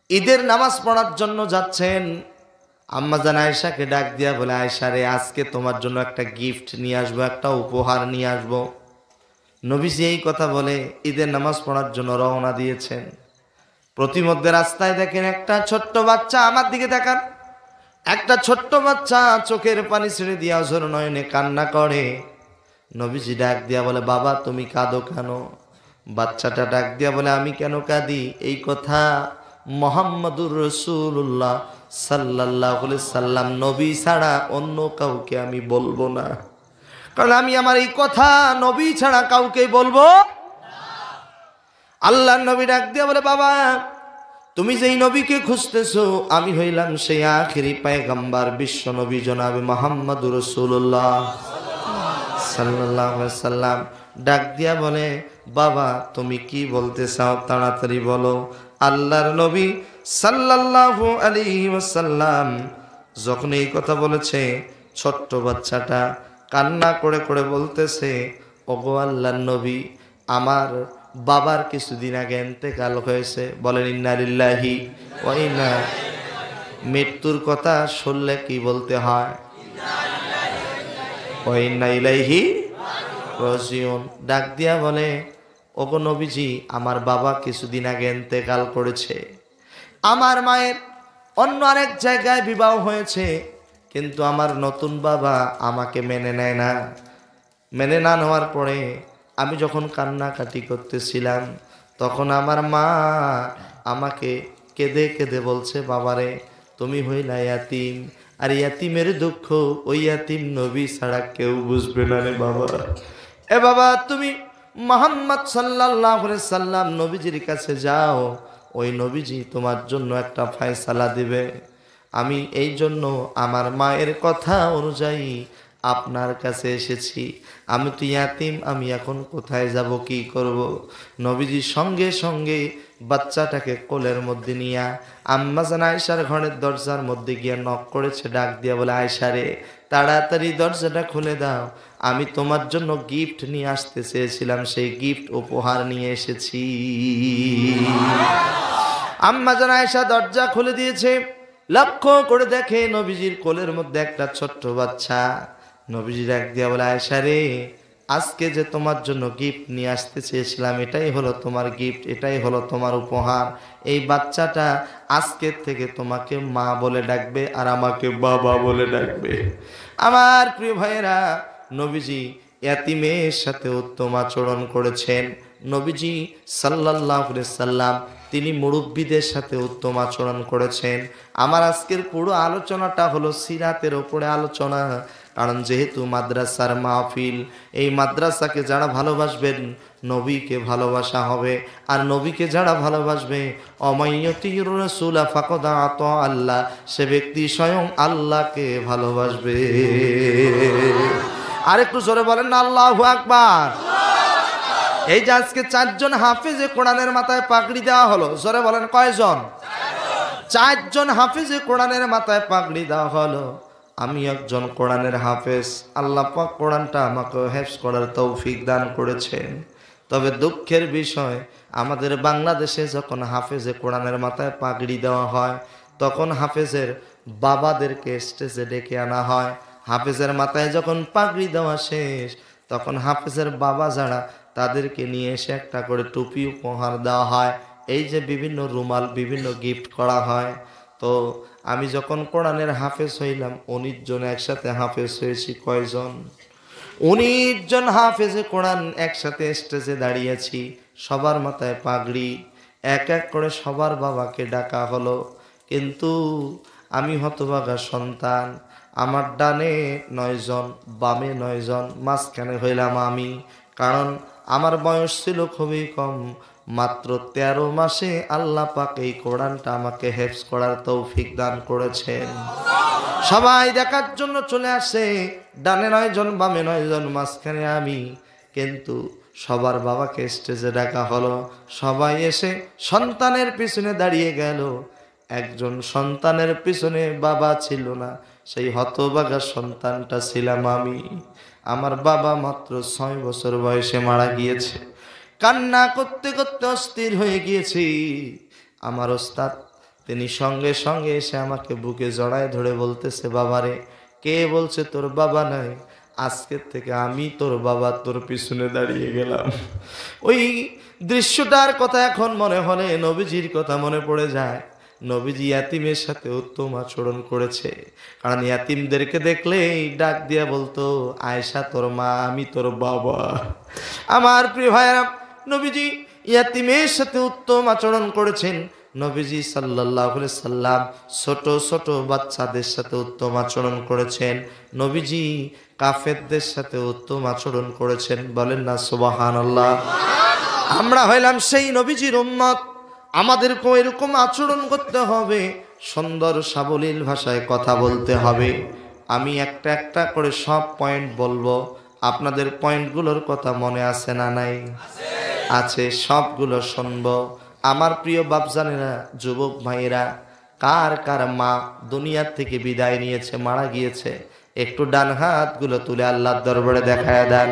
ঈদের নামাজ পড়ার জন্য যাচ্ছেন। আম্মাজান আয়েশাকে ডাক দিয়া বলে, আয়েশা রে, আজকে তোমার জন্য একটা গিফট নিয়ে আসবো, একটা উপহার নিয়ে আসবো। নবীজি এই কথা বলে ঈদের নামাজ পড়ার জন্য রওনা দিয়েছেন। প্রতিমধ্যে রাস্তায় দেখেন একটা ছোট্ট বাচ্চা। আমার দিকে তাকান, একটা ছোট্ট বাচ্চা চোখের পানি ছেড়ে দিয়া অঝর নয়নে কান্না করে। নবীজি ডাক দিয়া বলে, বাবা তুমি কাঁদো কেন? বাচ্চাটা ডাক দিয়া বলে, আমি কেন কাঁদি এই কথা মুহাম্মাদুর রাসূলুল্লাহ সাল্লাল্লাহু আলাইহি সাল্লাম নবী ছাড়া অন্য কাউকে আমি বলবো না, কারণ আমি আমার এই কথা নবী ছাড়া কাউকে বলবো না। আল্লাহর নবী ডাক দিয়া বলে, বাবা তুমি যেই নবীকে খুঁজতেছো আমি হইলাম সেই আখিরি পয়গম্বর বিশ্ব নবী জনাবে মুহাম্মাদুর রাসূলুল্লাহ সাল্লাল্লাহু আলাইহি সাল্লাম। ডাক দিয়া বলে, বাবা তুমি কি বলতে চাও তাড়াতাড়ি বলো। আল্লাহর নবী সাল্লাল্লাহু আলাইহি ওয়াসাল্লাম যখন এই কথা বলেছে, ছোট্ট বাচ্চাটা কান্না করে করে বলতেছে, ওগো আল্লাহর নবী, আমার বাবার কিছুদিন আগে ইন্তেকাল হয়েছে। বলেন ইন্না লিল্লাহি ওয়া ইন্না। মৃত্যুর কথা শুনলে কি বলতে হয়? ওয়া ইন্না ইলাইহি রাজিউন। ডাক দিয়া বলে, ওগো নবীজি, আমার বাবা কিছুদিন আগে ইন্তেকাল করেছে। আমার মায়ের অন্য আরেক জায়গায় বিবাহ হয়েছে, কিন্তু আমার নতুন বাবা আমাকে মেনে নেয় না। মেনে না নেওয়ার পরে আমি যখন কান্নাকাটি করতেছিলাম, তখন আমার মা আমাকে কেঁদে কেঁদে বলছে, বাবারে তুমি হইলা ইয়াতিম, আর ইয়াতিমের দুঃখ ওই ইয়াতিম নবী ছাড়া কেউ বুঝবে না রে বাবা। এ বাবা তুমি মুহাম্মদ সাল্লাল্লাহু আলাইহি সাল্লাম নবীজির কাছে যাও, ওই নবীজি তোমার জন্য একটা ফয়সালা দিবে। আমি এই জন্য আমার মায়ের কথা অনুযায়ী আপনার কাছে এসেছি, আমি তো ইয়াতিম, আমি এখন কোথায় যাব, কি করব? নবীজি সঙ্গে সঙ্গে বাচ্চাটাকে কোলের মধ্যে নিয়ে আম্মা জান আয়েশার ঘরের দরজার মধ্যে গিয়ে নক করেছে, ডাক দিয়া বলে, আয়েশা রে, তাড়াতাড়ি দরজাটা খুলে দাও, আমি তোমার জন্য গিফট নিয়ে আসতে চেয়েছিলাম, সেই গিফট উপহার নিয়ে এসেছি। আম্মা জান আয়েশা দরজা খুলে দিয়েছে, লক্ষ্য করে দেখে নবীজির কোলের মধ্যে একটা ছোট্ট বাচ্চা। নবীজি ডাক দিয়া বলে, আয়েশা রে, আজকে যে তোমার জন্য গিফট নিয়ে আসতে চেয়েছিলাম, এটাই হলো তোমার গিফট, এটাই হলো তোমার উপহার। এই বাচ্চাটা আজকের থেকে তোমাকে মা বলে ডাকবে আর আমাকে বাবা বলে ডাকবে। আমার প্রিয় ভাইয়েরা, নবীজি ইয়াতিমের সাথে উত্তম আচরণ করেছেন। নবীজি সাল্লাল্লাহু আলাইহি সাল্লাম তিনি মুরব্বীদের সাথে উত্তম আচরণ করেছেন। আমার আজকের পুরো আলোচনাটা হলো সিরাতের ওপরে আলোচনা, কারণ যেহেতু মাদ্রাসার মাহফিল, এই মাদ্রাসাকে যারা ভালোবাসবেন নবীকে ভালোবাসা হবে, আর নবীকে যারা ভালোবাসবে অমাইয়তির রাসূলা ফাকাদ আতা আল্লাহ, সে ব্যক্তি স্বয়ং আল্লাহকে ভালোবাসবে। আর একটু জোরে বলেন না আল্লাহু আকবার। এই যে আজকে 4 জন হাফেজে কোরআনের মাথায় পাগড়ি দেওয়া হলো, জোরে বলেন কয়জন? 4 জন হাফেজে কোরআনের মাথায় পাগড়ি দেওয়া হলো। আমি একজন কোরআনের হাফেজ, আল্লাহ পাক কোরআনটা আমাকে হেফজ করার তৌফিক দান করেছেন। তবে দুঃখের বিষয়, আমাদের বাংলাদেশে যখন হাফেজে কোরআনের মাথায় পাগড়ি দেওয়া হয়, তখন হাফেজের বাবাদেরকে স্টেজে ডেকে আনা হয়। হাফেজের মাথায় যখন পাগড়ি দেওয়া শেষ, তখন হাফেজের বাবা যারা, তাদেরকে নিয়ে এসে একটা করে টুপি উপহার দেওয়া হয়। এই যে বিভিন্ন রুমাল, বিভিন্ন গিফট করা হয়। তো আমি যখন কোরআনের হাফেজ হইলাম, 19 জন একসাথে হাফেজ হয়েছি। কয়জন? 19 জন হাফেজে কোরআন একসাথে স্টেজে দাঁড়িয়েছি। সবার মাথায় পাগড়ি, এক এক করে সবার বাবাকে ডাকা হলো। কিন্তু আমি হতভাগা সন্তান, আমার ডানে 9 জন, বামে 9 জন, মাঝখানে হইলাম আমি। কারণ আমার বয়স ছিল খুবই কম, মাত্র 13 মাসে আল্লাহ পাক এই কোরআনটা আমাকে হেফজ করার তৌফিক দান করেছেন। সবাই দেখার জন্য চলে আসে, ডানে 9 জন, বামে 9 জন, মাঝখানে আমি। কিন্তু সবার বাবাকে স্টেজে ডাকা হলো, সবাই এসে সন্তানের পিছনে দাঁড়িয়ে গেল। একজন সন্তানের পিছনে বাবা ছিল না, সেই হতভাগা সন্তানটা ছিলাম আমি। আমার বাবা মাত্র 6 বছর বয়সে মারা গিয়েছে। কান্না করতে করতে অস্থির হয়ে গিয়েছি। আমার ওস্তাদ তিনি সঙ্গে সঙ্গে এসে আমাকে বুকে জড়ায় ধরে বলতেছে, বাবারে, কে বলছে তোর বাবা নাই? আজকের থেকে আমি তোর বাবা, তোর পিছনে দাঁড়িয়ে গেলাম। ওই দৃশ্যটার কথা এখন মনে হলে নবীজির কথা মনে পড়ে যায়। নবীজি ইয়াতিমের সাথে উত্তম আচরণ করেছে, কারণ ইয়াতিমদেরকে দেখলেই ডাক দিয়া বলতো, আয়েশা তোর মা, আমি তোর বাবা। আমার প্রিয় ভাইরা, নবীজি ইয়াতিমের সাথে উত্তম আচরণ করেছেন। নবীজি সাল্লাল্লাহু আলাইহি সাল্লাম ছোট ছোট বাচ্চাদের সাথে উত্তম আচরণ করেছেন। নবীজি কাফেরদের সাথে উত্তম আচরণ করেছেন। বলেন না সুবহানাল্লাহ। আমরা হইলাম সেই নবীজির উম্মত, আমাদেরকেও এরকম আচরণ করতে হবে, সুন্দর সাবলীল ভাষায় কথা বলতে হবে। আমি একটা একটা করে সব পয়েন্ট বলবো, আপনাদের পয়েন্টগুলোর কথা মনে আছে না নাই? আছে, সবগুলো শুনবো। আমার প্রিয় বাপজানেরা, যুবক ভাইয়েরা, কার কার মা দুনিয়ার থেকে বিদায় নিয়েছে, মারা গিয়েছে, একটু ডান হাতগুলো তুলে আল্লাহর দরবারে দেখায় দেন।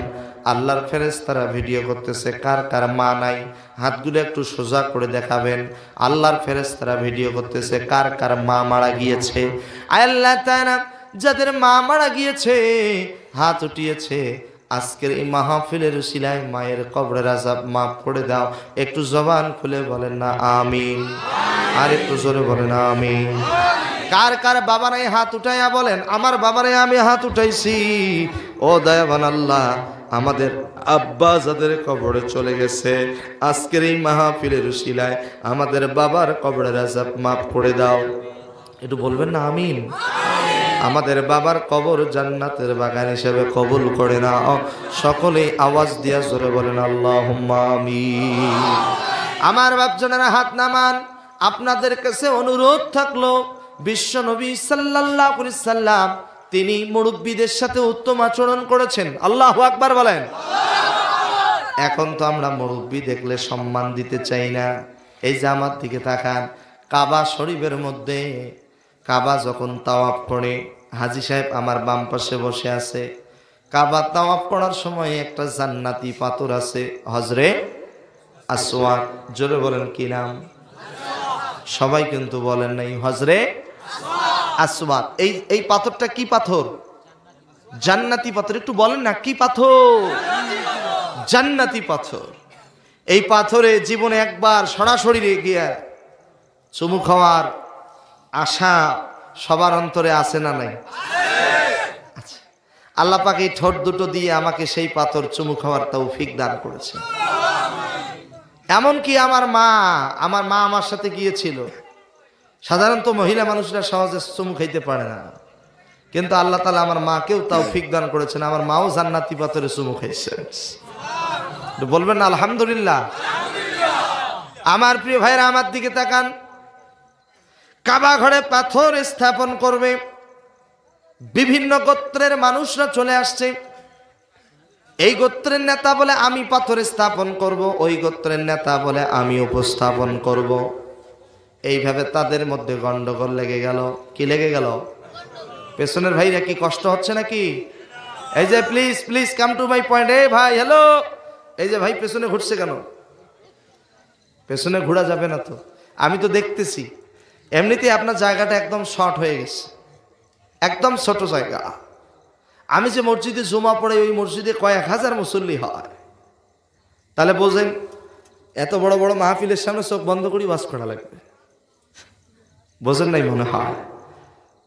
আল্লাহর ফেরেশতারা ভিডিও করতেছে, কার কার মা নাই হাতগুলো একটু সোজা করে দেখাবেন। আল্লাহর ফেরেশতারা ভিডিও করতেছে, কার কার মা মারা গিয়েছে। আল্লাহ তাআলা যাদের মা মারা গিয়েছে হাত উঠিয়েছে, আজকের এই মাহফিলের উসিলায় মায়ের কবরের আযাব মাফ করে দাও। একটু জবান খুলে বলেন না আমিন, আর একটু জোরে বলেন আমিন। কার কার বাবা নাই হাত উঠাইয়া বলেন, আমার বাবারে আমি হাত উঠাইছি। ও দয়াবান আল্লাহ, আমাদের আব্বা যাদের কবরে চলে গেছে, আজকের এই মাহফিলের উসিলায় আমাদের বাবার কবরের আযাব মাফ করে দাও। একটু বলবেন না আমিন। আমাদের বাবার কবর জান্নাতের বাগান হিসেবে কবুল করে নাও। সকলেই আওয়াজ দিয়া জোরে বলেন আল্লাহুম্মা আমিন। আমার বাপজনেরা হাত নামান। আপনাদের কাছে অনুরোধ থাকলো, বিশ্ব নবী সাল্লাল্লাহু আলাইহি সাল্লাম তিনি মুরব্বীদের সাথে উত্তম আচরণ করেছেন। আল্লাহু আকবার বলেন। এখন তো আমরা মুরব্বী দেখলে সম্মান দিতে চাই না। এই যে আমার দিকে তাকান, কাবা শরীফের মধ্যে কাবা যখন তাওয়াফ করে, হাজী সাহেব আমার বাম পাশে বসে আছে, কাবা তাওয়াফ করার সময় একটা জান্নাতি পাথর আছে, হজরে আসওয়াদ। জোরে বলেন কি নাম? সবাই কিন্তু বলেন নাই, হজরে আসওয়াদ। এই পাথরটা কি পাথর? জান্নাতি পাথর। একটু বলেন না কি পাথর? জান্নাতি পাথর। এই পাথরে জীবনে একবার সরাসরি গিয়ে চুমু খাওয়ার আশা সবার অন্তরে আছে না নাই? আচ্ছা, আল্লাহ পাক এই ঠোঁট দুটো দিয়ে আমাকে সেই পাথর চুমু খাওয়ার তৌফিক দান করেছে। এমনকি আমার মা আমার সাথে গিয়েছিল। সাধারণত মহিলা মানুষরা সহজে চুমু খাইতে পারে না, কিন্তু আল্লাহ তাআলা আমার মাকেও তৌফিক দান করেছেন, আমার মাও জান্নাতি পাথরে চুমু খাইছে। বলবেন না আলহামদুলিল্লাহ? আমার প্রিয় ভাইরা আমার দিকে তাকান, কাবা ঘরে পাথর স্থাপন করবে, বিভিন্ন গোত্রের মানুষরা চলে আসছে। এই গোত্রের নেতা বলে আমি পাথর স্থাপন করব, ওই গোত্রের নেতা বলে আমি উপস্থাপন করব। এইভাবে তাদের মধ্যে গন্ডগোল লেগে গেল। কি লেগে গেল? পেছনের ভাইরা কি কষ্ট হচ্ছে নাকি? এই যে please please come to my point. এই ভাই হ্যালো, এই যে ভাই পেছনে ঘুরছে কেন? পেছনে ঘোরা যাবে না তো, আমি তো দেখতেছি। এমনিতেই আপনার জায়গাটা একদম শর্ট হয়ে গেছে, একদম ছোট জায়গা। আমি যে মসজিদে জুমা পড়ে, ওই মসজিদে কয়েক হাজার মুসল্লি হয়। তাহলে বোঝেন এত বড় বড় মাহফিলের সামনে চোখ বন্ধ করি ওয়াজ করা লাগবে। বোঝেন নাই মনে হয়?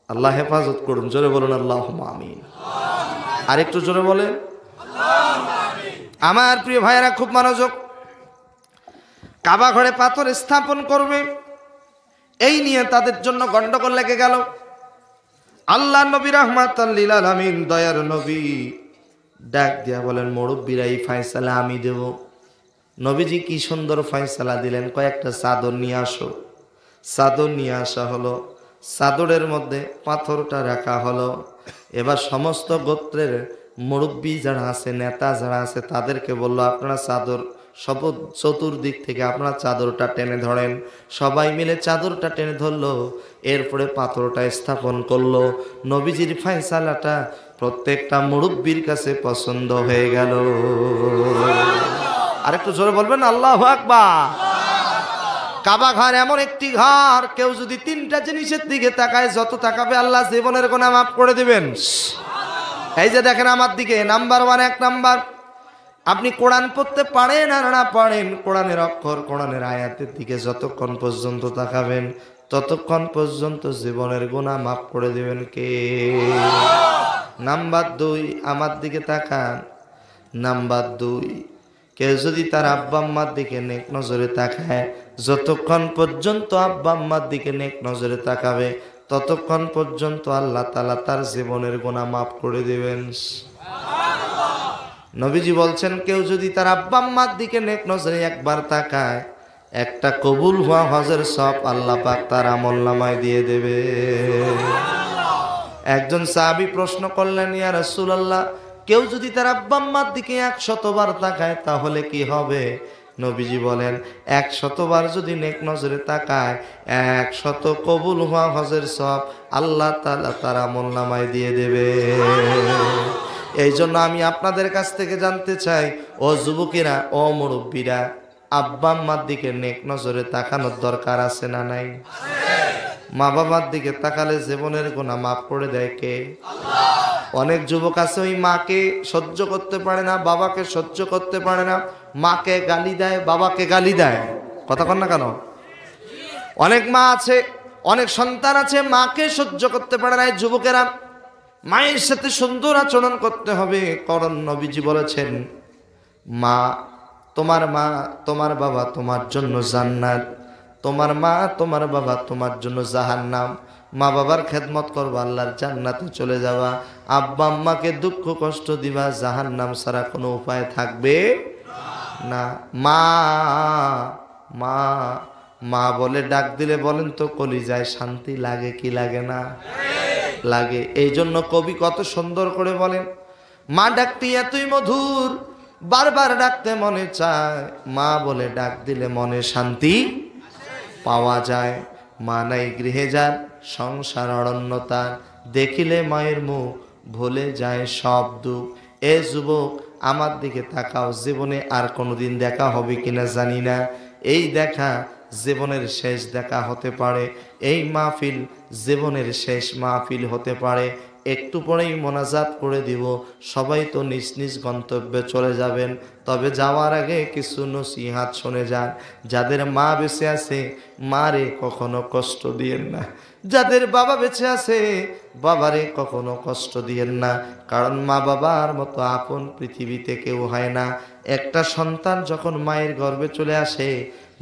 আল্লাহ হেফাজত করুন। জোরে বলুন আল্লাহুম্মা আমিন। আর একটু জোরে বলেন। আমার প্রিয় ভাইয়েরা খুব মনোযোগ। কাবা ঘরে পাথর স্থাপন করবে, এই নিয়ে তাদের জন্য গন্ডগোল লেগে গেল। আল্লাহ নবী রাহমাতাল লিল আলামিন, দয়ার নবী ডাক দিয়া বলেন, মুরব্বীরা এই ফয়সালা আমি দেব। নবীজি কি সুন্দর ফয়সালা দিলেন, কয়েকটা চাদর নিয়ে আসো। চাদর নিয়ে আসা হলো, চাদরের মধ্যে পাথরটা রাখা হলো। এবার সমস্ত গোত্রের মুরব্বী যারা আছে, নেতা যারা আছে, তাদেরকে বললো আপনারা চাদর সব চতুর্দিক থেকে আপনারা চাদরটা টেনে ধরেন। সবাই মিলে চাদরটা টেনে ধরলো, এরপরে পাথরটা স্থাপন করলো। নবীজির ফয়সালাটা প্রত্যেকটা মুরব্বীর কাছে পছন্দ হয়ে গেল। আরেকটু জোরে বলবেন আল্লাহু আকবার। কাবা ঘর এমন একটি ঘর, কেউ যদি তিনটা জিনিসের দিকে তাকায়, যত তাকাবে আল্লাহ জীবনের গুনাহ মাফ করে দিবেন। এই যে দেখেন আমার দিকে, নাম্বার 1, 1 নাম্বার, আপনি কোরআন পড়তে পারেন আর না পারেন, কোরআনের অক্ষর, কোরআনের আয়াতের দিকে যতক্ষণ পর্যন্ত তাকাবেন, ততক্ষণ পর্যন্ত জীবনের গুনাহ মাফ করে দিবেন কে? নাম্বার 2, আমার দিকে তাকান। নাম্বার 2, কেউ যদি তার আব্বা আম্মার দিকে নেক নজরে তাকায়, যতক্ষণ পর্যন্ত আব্বা আম্মার দিকে নেক নজরে তাকাবে, ততক্ষণ পর্যন্ত আল্লাহ তাআলা তার জীবনের গুনাহ মাফ করে দিবেন। নবীজি বলছেন, কেউ যদি তার আব্বা আম্মার দিকে নেক নজরে একবার তাকায়, একটা কবুল হওয়া হজের সব আল্লাহ পাক তার আমলনামায় দিয়ে দেবে। একজন সাহাবী প্রশ্ন করলেন, ইয়া রাসূলুল্লাহ, কেউ যদি তার আব্বা আম্মার দিকে 100 বার তাকায় তাহলে কি হবে? নবীজি বলেন, 100 বার যদি নেক নজরে তাকায়, 100 কবুল হওয়া হজের সব আল্লাহ তাআলা তার আমলনামায় দিয়ে দেবে। এই জন্য আমি আপনাদের কাছ থেকে জানতে চাই, ও যুবকেরা, ও মুরব্বীরা, আব্বা আম্মার দিকে নেক নজরে তাকানোর দরকার আছে না নাই? মা বাবার দিকে তাকালে জীবনের গুনাহ মাফ করে দেয় কে? অনেক যুবক আছে, ওই মাকে সহ্য করতে পারে না, বাবাকে সহ্য করতে পারে না, মাকে গালি দেয়, বাবাকে গালি দেয়। কথা কন না কেন? অনেক মা আছে, অনেক সন্তান আছে, মাকে সহ্য করতে পারে না। এই যুবকেরা, মায়ের সাথে সুন্দর আচরণ করতে হবে, কারণ নবীজি বলেছেন, মা তোমার বাবা তোমার জন্য জান্নাত, তোমার মা তোমার বাবা তোমার জন্য জাহান্নাম। মা বাবার খেদমত করবা, আল্লাহর জান্নাতে চলে যাবা। আব্বা আম্মাকে দুঃখ কষ্ট দিবা, জাহান্নাম ছাড়া কোনো উপায় থাকবে না। মা মা মা বলে ডাক দিলে বলেন তো কলিজায় শান্তি লাগে কি লাগে না? লাগে। এই জন্য কবি কত সুন্দর করে বলেন, মা ডাকতে এতই মধুর, বারবার ডাকতে মনে চায়, মা বলে ডাক দিলে মনে শান্তি পাওয়া যায়। মা নাই গৃহে যার, সংসার অরণ্যতার, দেখিলে মায়ের মুখ ভুলে যায় সব দুঃখ। এ যুবক, আমার দিকে তাকাও, জীবনে আর কোনোদিন দেখা হবে কিনা জানি না, এই দেখা জীবনের শেষ দেখা হতে পারে, এই মাহফিল জীবনের শেষ মাহফিল হতে পারে। একটু পরেই মোনাজাত করে দিব, সবাই তো নিজ নিজ গন্তব্যে চলে যাবেন। তবে যাওয়ার আগে কিছু নসিহাত শুনে যান। যাদের মা বেঁচে আছে, মারে কখনো কষ্ট দিয়েন না। যাদের বাবা বেঁচে আছে, বাবারে কখনো কষ্ট দিয়েন না। কারণ মা বাবার মতো আপন পৃথিবীতে কেউ হয় না। একটা সন্তান যখন মায়ের গর্ভে চলে আসে,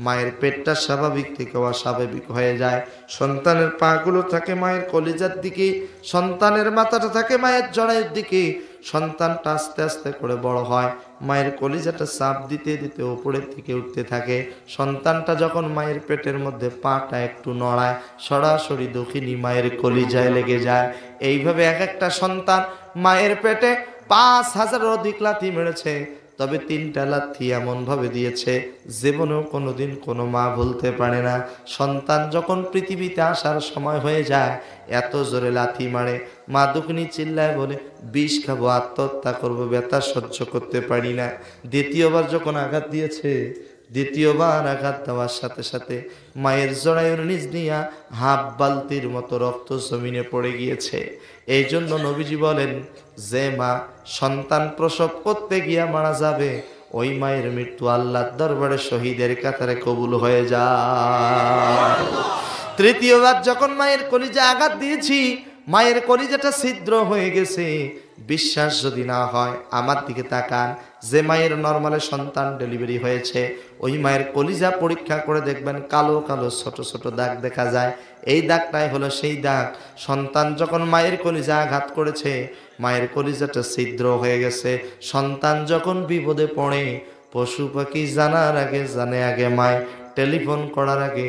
মায়ের পেটটা স্বাভাবিক থেকে অস্বাভাবিক হয়ে যায়। সন্তানের পাগুলো থাকে মায়ের কলিজার দিকে, সন্তানের মাথাটা থাকে মায়ের জড়াইয়ের দিকে। সন্তানটা আস্তে আস্তে করে বড় হয়, মায়ের কলিজাটা চাপ দিতে দিতে উপরের দিকে উঠতে থাকে। সন্তানটা যখন মায়ের পেটের মধ্যে পাটা একটু নড়ায়, সরাসরি দক্ষিণী মায়ের কলিজায় লেগে যায়। এইভাবে এক একটা সন্তান মায়ের পেটে 5000-এর অধিক লাথি মেরেছে। তবে 3টা লাথি এমন ভাবে দিয়েছে, জীবনেও কোনোদিন কোনো মা ভুলতে পারে না। সন্তান যখন পৃথিবীতে আসার সময় হয়ে যায়, এত জোরে লাথি মারে, মা দুঃখিনী চিল্লায় বলে, বিষ খাবো, আত্মহত্যা করবো, ব্যথা সহ্য করতে পারি না। দ্বিতীয়বার যখন আঘাত দিয়েছে, দ্বিতীয়বার আঘাত দেওয়ার সাথে সাথে মায়ের জড়াইয়ের নিচ দিয়া হাফ বালতির মতো রক্ত জমিনে পড়ে গিয়েছে। এই জন্য নবীজি বলেন, যে মা সন্তান প্রসব করতে গিয়া মারা যাবে, ওই মায়ের মৃত্যু আল্লাহর দরবারে শহীদের কাতারে কবুল হয়ে যায়। তৃতীয়বার যখন মায়ের কলিজা আঘাত দিয়েছি, মায়ের কলিজাটা ছিদ্র হয়ে গেছে। বিশ্বাস যদি না হয় আমার দিকে তাকান, যে মায়ের নরমালে সন্তান ডেলিভারি হয়েছে, ওই মায়ের কলিজা পরীক্ষা করে দেখবেন, কালো কালো ছোট ছোট দাগ দেখা যায়। এই দাগটাই হলো সেই দাগ। সন্তান যখন মায়ের কলিজা আঘাত করেছে, মায়ের কলিজাটা ছিদ্র হয়ে গেছে। সন্তান যখন বিপদে পড়ে, পশু পাখি জানার আগে জানে আগে মায়, টেলিফোন করার আগে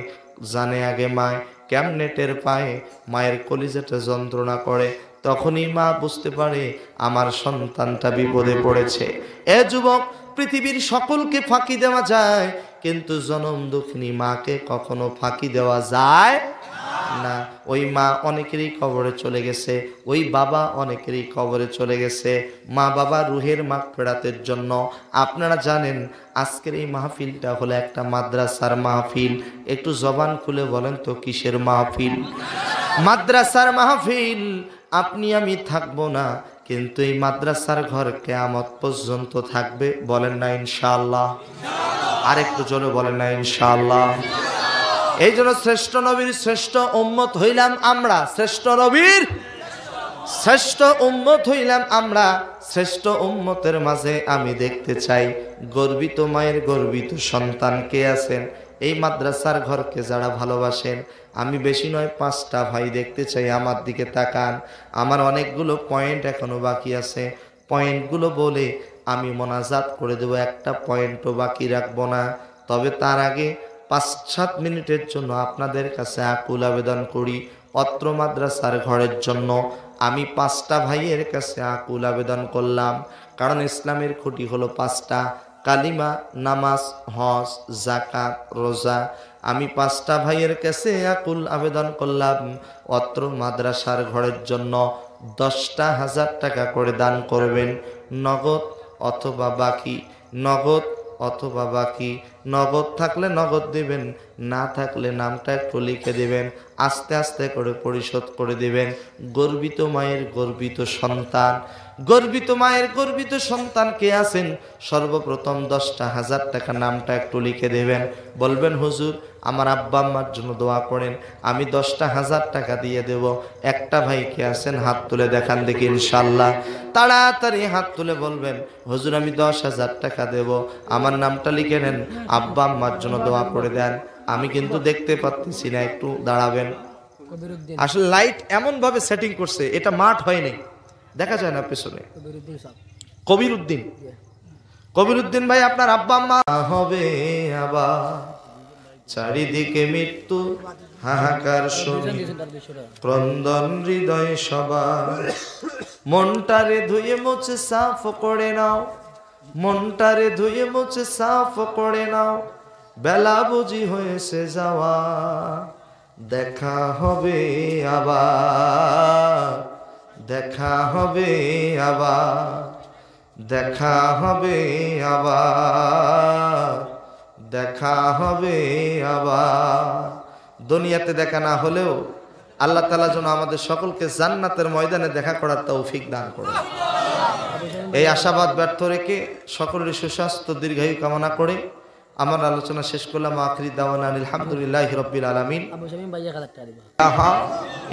জানে আগে মায়। কেমনে টের পায়? মায়ের কলিজাটা যন্ত্রণা করে, তখনই মা বুঝতে পারে আমার সন্তানটা বিপদে পড়েছে। এ যুবক, পৃথিবীর সকলকে ফাঁকি দেওয়া যায়, কিন্তু জনম দুঃখিনী মাকে কখনো ফাঁকি দেওয়া যায় না। ওই মা অনেকেরই কবরে চলে গেছে, ওই বাবা অনেকেরই কবরে চলে গেছে। মা বাবা রুহের মাগফিরাতের জন্য আপনারা জানেন আজকের এই মাহফিলটা হলো একটা মাদ্রাসার মাহফিল। একটু জবান খুলে বলেন তো, কিসের মাহফিল? মাদ্রাসার মাহফিল। আপনি আমি থাকবো না, কিন্তু এই মাদ্রাসার ঘর কিয়ামত পর্যন্ত থাকবে। বলেন না ইনশাআল্লাহ? আর একটু জোরে বলেন না ইনশাআল্লাহ? এই জন্য শ্রেষ্ঠ নবীর শ্রেষ্ঠ উম্মত হইলাম আমরা, শ্রেষ্ঠ নবীর শ্রেষ্ঠ উম্মত হইলাম আমরা। শ্রেষ্ঠ উম্মতের মাঝে আমি দেখতে চাই গর্বিত মায়ের গর্বিত সন্তান কে আছেন। এই মাদ্রাসার ঘরকে যারা ভালোবাসেন, আমি বেশি নয় 5টা ভাই দেখতে চাই। আমার দিকে তাকান, আমার অনেকগুলো পয়েন্ট এখনো বাকি আছে। পয়েন্টগুলো বলে আমি মোনাজাত করে দেবো, একটা পয়েন্টও বাকি রাখবো না। তবে তার আগে 5-7 মিনিটের জন্য আপনাদের কাছে আকুল আবেদন করি, অত্র মাদ্রাসার ঘরের জন্য আমি 5টা ভাইয়ের কাছে আকুল আবেদন করলাম। কারণ ইসলামের খুঁটি হলো 5টা: কালিমা, নামাজ, হজ, যাকাত, রোজা। আমি 5টা ভাইয়ের কাছে আকুল আবেদন করলাম, অত্র মাদ্রাসার ঘরের জন্য 10,000 টাকা করে দান করবেন, নগদ অথবা বাকি। নগদ অথবা বাকি। নগদ থাকলে নগদ দিবেন, না থাকলে নামটা একটু লিখে দিবেন, আস্তে আস্তে করে পরিশোধ করে দিবেন। গর্বিত মায়ের গর্বিত সন্তান, গর্বিত মায়ের গর্বিত সন্তান কে আছেন? সর্বপ্রথম 10,000 টাকা নামটা একটু লিখে দেবেন। বলবেন, হুজুর আমার আব্বা আম্মার জন্য দোয়া করেন, আমি 10,000 টাকা দিয়ে দেব। একটা ভাই কে আছেন? হাত তুলে দেখান দেখি ইনশাল্লাহ। তাড়াতাড়ি হাত তুলে বলবেন, হুজুর আমি 10,000 টাকা দেব, আমার নামটা লিখে নেন, আব্বা আম্মার জন্য দোয়া করে দেন। আমি কিন্তু দেখতে পাচ্ছি না, একটু দাঁড়াবেন। আসলে লাইট এমন ভাবে সেটিং করছে, এটা মাঠ হয়নি, দেখা যায় না পেছনে। কবির উদ্দিন, কবির উদ্দিন ভাই আপনার আব্বা আম্মা হবে আবার, চারিদিকে মৃত্যু হাহাকার শুনি, ক্রন্দন হৃদয় সবার। মনটারে ধুয়ে মুছে সাফ করে নাও, মনটারে ধুয়ে মুছে সাফ করে নাও, বেলা বুঝি হয়েছে যাওয়া, দেখা হবে আবার, দেখা হবে আবার, দেখা হবে আবার, দেখা হবে আবার। দুনিয়াতে দেখা না হলেও আল্লাহ তাআলা যেন আমাদের সকলকে জান্নাতের ময়দানে দেখা করার তৌফিক দান করেন। এই আশাবাদ ব্যর্থ রেখে সকলের সুস্বাস্থ্য দীর্ঘায়ু কামনা করে আমার আলোচনা শেষ করলাম। আখিরি দাওয়ানা আলহামদুলিল্লাহি রাব্বিল আলামিন। আবু শামীম ভাই 1000 টাকা দিবা।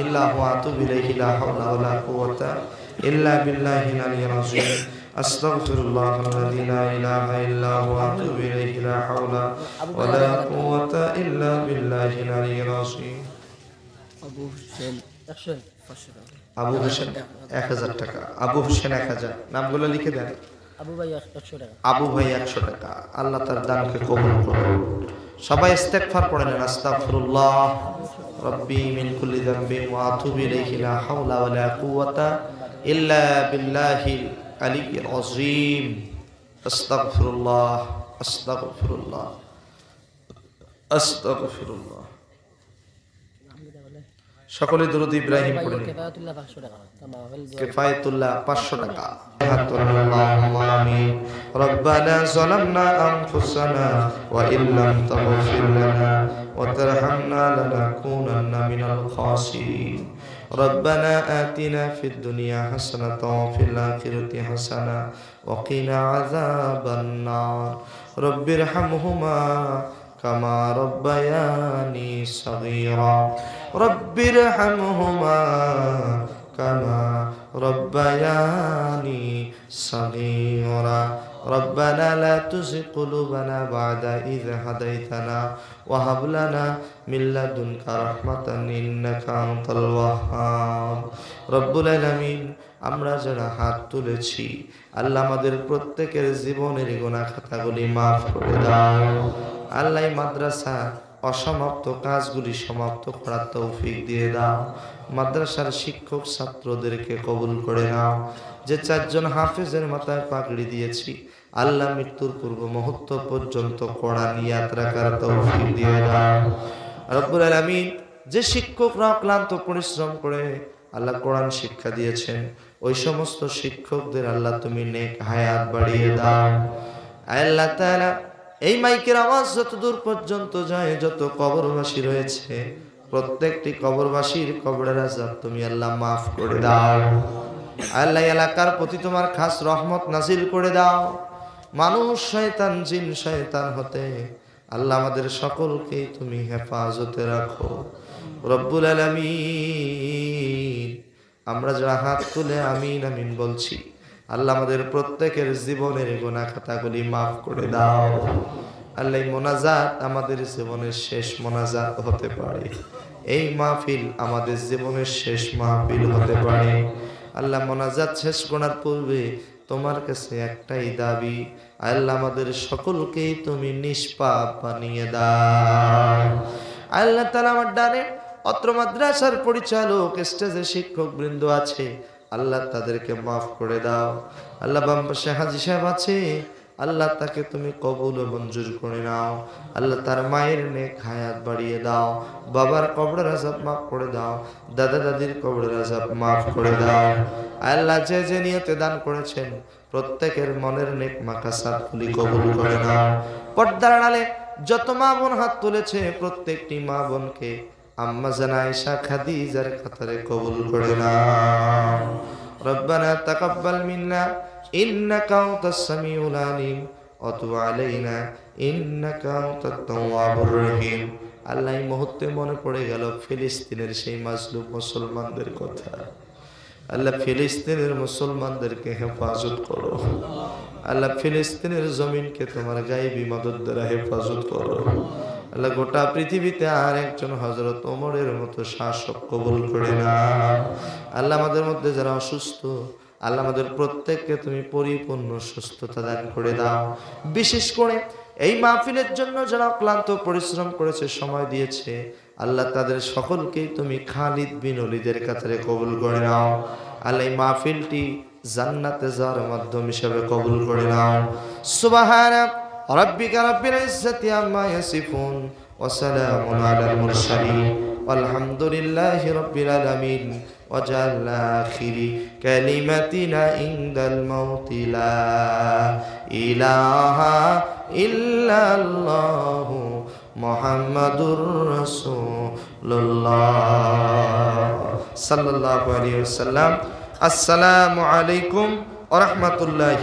ইল্লা হুয়া আতুবু ইলাইহি লা হাওলা ওয়ালা কুওয়াতা ইল্লা বিল্লাহিল আলিয়্যিল আযীম। আস্তাগফিরুল্লাহাল্লাযী লা ইলাহা ইল্লা হুয়া আতুবু ইলাইহি লা হাওলা ওয়ালা কুওয়াতা ইল্লা বিল্লাহিল আলিয়্যিল আযীম। আবু হোসেন 500 টাকা। আবু হোসেন 1000 টাকা। আবু হোসেন 1000। নামগুলো লিখে দেন। আবু ভাই 100 টাকা। আবু ভাই 100 টাকা। আল্লাহ তার দানকে কবুল করুন। সবাই ইস্তেগফার পড়েন। আস্তাগফিরুল্লাহ রাব্বি মিন কুল্লি যামবিন ওয়া আতুবু ইলাইহি লা হাওলা ওয়ালা কুওয়াতা ইল্লা বিল্লাহিল আলিয়্যিল আযীম। আস্তাগফিরুল্লাহ আস্তাগফিরুল্লাহ আস্তাগফিরুল্লাহ। সকলে দুরূদ ইব্রাহিম পড়েন। কিফায়াতুল্লাহ 500 টাকা। আল্লাহুম্মা আমিন। রব্বানা যালামনা আনফুসানা ওয়া ইল্লাম তাগফির লানা ওয়া তারহামনা লানাকুনান্না মিনাল খাসিরিন। রব্বানা আতিনা ফিদ দুনিয়া হাসানাতাও ওয়া ফিল আখিরাতি হাসানা ওয়া কিনা আযাবান নার। রব্বিরহামহুমা কামা রব্বায়ানি সগীরা। রব্বিরহামহুমা কামা রব্বায়ানি সগীরা। রব্বানা লা তুযিগ কুলুবানা বা'দা ইয হাদাইতানা ওয়া হাব লানা মিন লাদুনকা রাহমাতান ইন্নাকা আনতাল ওয়াহ্হাব। রব্বুল আলামিন, আমরা যারা হাত তুলেছি আল্লাহ আমাদের প্রত্যেকের জীবনের গুনাহ খাতাগুলি মাফ করে দাও। আল্লাহ মাদ্রাসা অসমাপ্ত কাজগুলি সমাপ্ত করার তৌফিক দিয়ে দাও। মাদ্রাসার শিক্ষক ছাত্রদেরকে কবুল করে নাও। যে 4 জন হাফেজের মাথায় পাগড়ি দিয়েছি আল্লাহ মৃত্যুর পূর্ব মুহূর্ত পর্যন্ত কোরআন নিয়াত রাখার তৌফিক দিয়ে দাও। রব্বুল আলামিন, যে শিক্ষকরা ক্লান্ত পরিশ্রম করে আল্লাহ কোরআন শিক্ষা দিয়েছেন ওই সমস্ত শিক্ষকদের আল্লাহ তুমি নেক হায়াত বাড়িয়ে দাও। আল্লাহ তাআলা, এই মাইকের আওয়াজ যত দূর পর্যন্ত যায়, যত কবরবাসী রয়েছে প্রত্যেকটি কবরবাসীর কবরের আযাব তুমি আল্লাহ মাফ করে দাও। আল্লাহ এলাকার প্রতি তোমার খাস রহমত নাজিল করে দাও। মানুষ শয়তান জিন শয়তান হতে আল্লাহ আমাদের সকলকে তুমি হেফাজতে রাখো। রব্বুল আলামিন, আমরা যারা হাত তুলে আমিন আমিন বলছি আল্লাহ আমাদের প্রত্যেকের জীবনের গুনাহ খাতাগুলি মাফ করে দাও। আল্লাহ মোনাজাত আমাদের জীবনের শেষ মোনাজাত হতে পারে, এই মাহফিল আমাদের জীবনের শেষ মাহফিল হতে পারে। আল্লাহ মোনাজাত শেষ করার পূর্বে তোমার কাছে একটাই দাবি, আল্লাহ আমাদের সকলকেই তুমি নিষ্পাপ বানিয়ে দাও। আল্লাহ তাআলা, আমার ডানে অত্র মাদ্রাসার পরিচালক স্টেজে শিক্ষক বৃন্দ আছে আল্লাহ তাদেরকে মাফ করে দাও। আল্লাহ বাম পাশে হাজী সাহেব আছে আল্লাহ তাকে তুমি কবুল ও মঞ্জুর করে নাও। আল্লাহ তার মায়ের নেক হায়াত বাড়িয়ে দাও। বাবার কবরের আযাব মাফ করে দাও। দাদা দাদির কবরের আযাব মাফ করে দাও। আল্লাহ যে যে নিয়তে দান করেছেন প্রত্যেকের মনের নেক মাকাসাতগুলি কবুল করে নাও। পর্দার আড়ালে যত মা বোন হাত তুলেছে প্রত্যেকটি মা বোনকে আম্মা জান আয়েশা খাদিজার কাতারে কবুল করে নাও। রব্বানা তাকাব্বাল মিন্না ইন্নাকা আনতাস সামিউল আলিম ওয়া তুব আলাইনা ইন্নাকা আনতাত তাওয়াবুর রহিম। আল্লাহ, এই মুহূর্তে মনে পড়ে গেল ফিলিস্তিনের সেই মাজলুম মুসলমানদের কথা। আল্লাহ, ফিলিস্তিনের মুসলমানদেরকে হেফাজত করো। আল্লাহ, ফিলিস্তিনের জমিনকে তোমার গায়েবী মদদ দ্বারা হেফাজত করো। আল্লাহ, গোটা পৃথিবীতে আর একজন হযরত ওমরের মতো শাসক কবুল করে নাও। আল্লাহ, আমাদের মধ্যে যারা অসুস্থ আল্লাহ আমাদের প্রত্যেককে তুমি পরিপূর্ণ সুস্থতা দান করে দাও। বিশেষ করে এই মাহফিলের জন্য যারা ক্লান্ত পরিশ্রম করেছে, সময় দিয়েছে, আল্লাহ তাদের সকলকেই তুমি খালিদ বিন ওলীদের কাতারে কবুল করে নাও। আল্লাহ এই মাহফিলটি জান্নাতে যাওয়ার মাধ্যম হিসেবে কবুল করে নাও। সুবহানা রাব্বিকা রাব্বিল ইজ্জাতি আম্মা ইয়াসিফুন ওয়া সালামুন আলাল মুরসালিন ওয়ালহামদুলিল্লাহি রাব্বিল আলামিন। وجعل آخر كلمتنا عند الموت لا إله إلا الله محمد رسول الله صلى الله عليه وسلم। السلام عليكم ورحمة الله